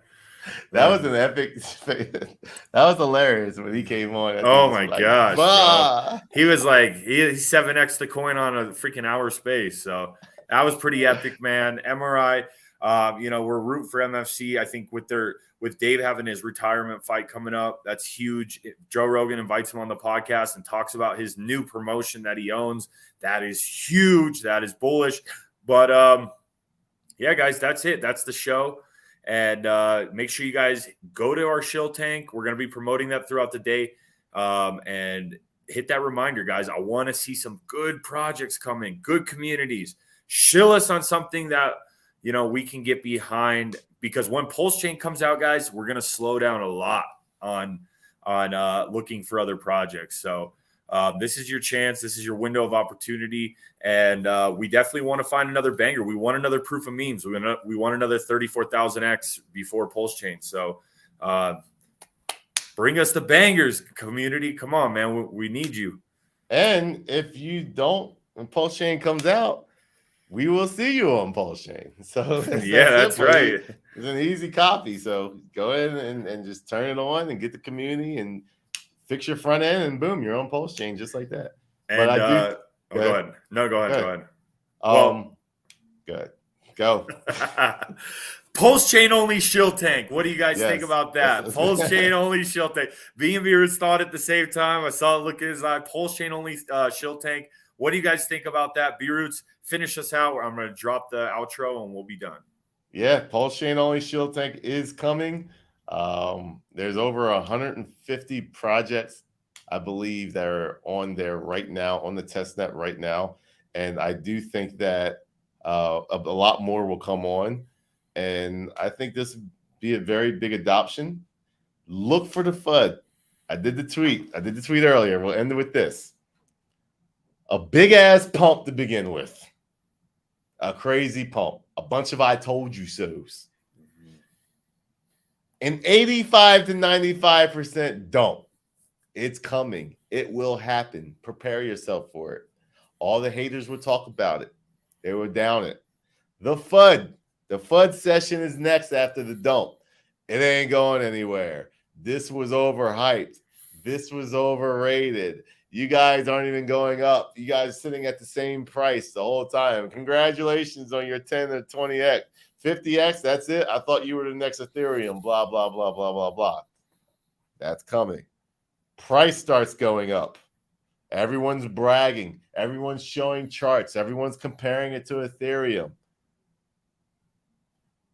C: that was an epic. That was hilarious when he came on.
B: Oh my gosh, bro. He was like, he 7x the coin on a freaking hour space. So that was pretty epic, man. MRI. We're rooting for MFC. I think with Dave having his retirement fight coming up, that's huge. Joe Rogan invites him on the podcast and talks about his new promotion that he owns. That is huge. That is bullish. But yeah, guys, that's it. That's the show. And make sure you guys go to our Shill Tank. We're going to be promoting that throughout the day. And hit that reminder, guys. I want to see some good projects coming, good communities. Shill us on something that we can get behind, because when PulseChain comes out, guys, we're going to slow down a lot on looking for other projects. So this is your chance. This is your window of opportunity. And we definitely want to find another banger. We want another proof of memes. We want another 34,000X before PulseChain. So bring us the bangers, community. Come on, man. We need you.
C: And if you don't, when PulseChain comes out, we will see you on PulseChain. So
B: that's right.
C: It's an easy copy. So go in and just turn it on and get the community and fix your front end, and boom, you're on PulseChain just like that.
B: And go ahead. No, go ahead.
C: Good. Go.
B: PulseChain only Shill Tank. What do you guys think about that? PulseChain only Shill Tank. B and B thought at the same time. I saw it look in his eye. PulseChain only Shill Tank. What do you guys think about that? B-Roots, finish us out. I'm going to drop the outro and we'll be done.
C: Yeah, PulseChain only Shill Tank is coming. There's over 150 projects, I believe, that are on there right now, on the testnet right now. And I do think that a lot more will come on. And I think this would be a very big adoption. Look for the FUD. I did the tweet earlier. We'll end it with this. A big-ass pump to begin with. A crazy pump. A bunch of I told you so's. And 85 to 95% don't. It's coming. It will happen. Prepare yourself for it. All the haters will talk about it. They will down it. The FUD. The FUD session is next after the dump. It ain't going anywhere. This was overhyped. This was overrated. You guys aren't even going up. You guys sitting at the same price the whole time. Congratulations on your 10 or 20x. 50x, that's it. I thought you were the next Ethereum. Blah, blah, blah, blah, blah, blah. That's coming. Price starts going up. Everyone's bragging. Everyone's showing charts. Everyone's comparing it to Ethereum.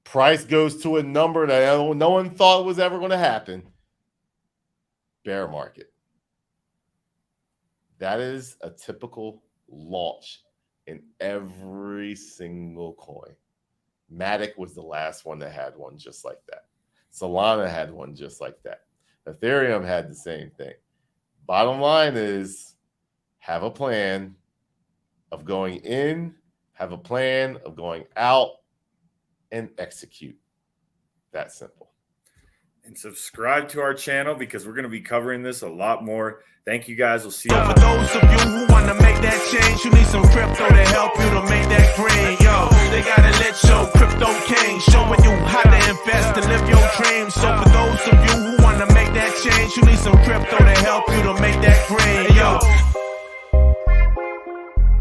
C: Price goes to a number that no one thought was ever going to happen. Bear market. That is a typical launch in every single coin. Matic was the last one that had one just like that. Solana had one just like that. Ethereum had the same thing. Bottom line is have a plan of going in, have a plan of going out, and execute. That simple.
B: And subscribe to our channel because we're going to be covering this a lot more. Thank you guys. We'll see you.
A: So for those of you who want to make that change, you need some crypto to help you to make that green. Yo, they got to let your crypto king showing you how to invest to live your dreams. So for those of you who want to make that change, you need some crypto to help you to make that green. Yo,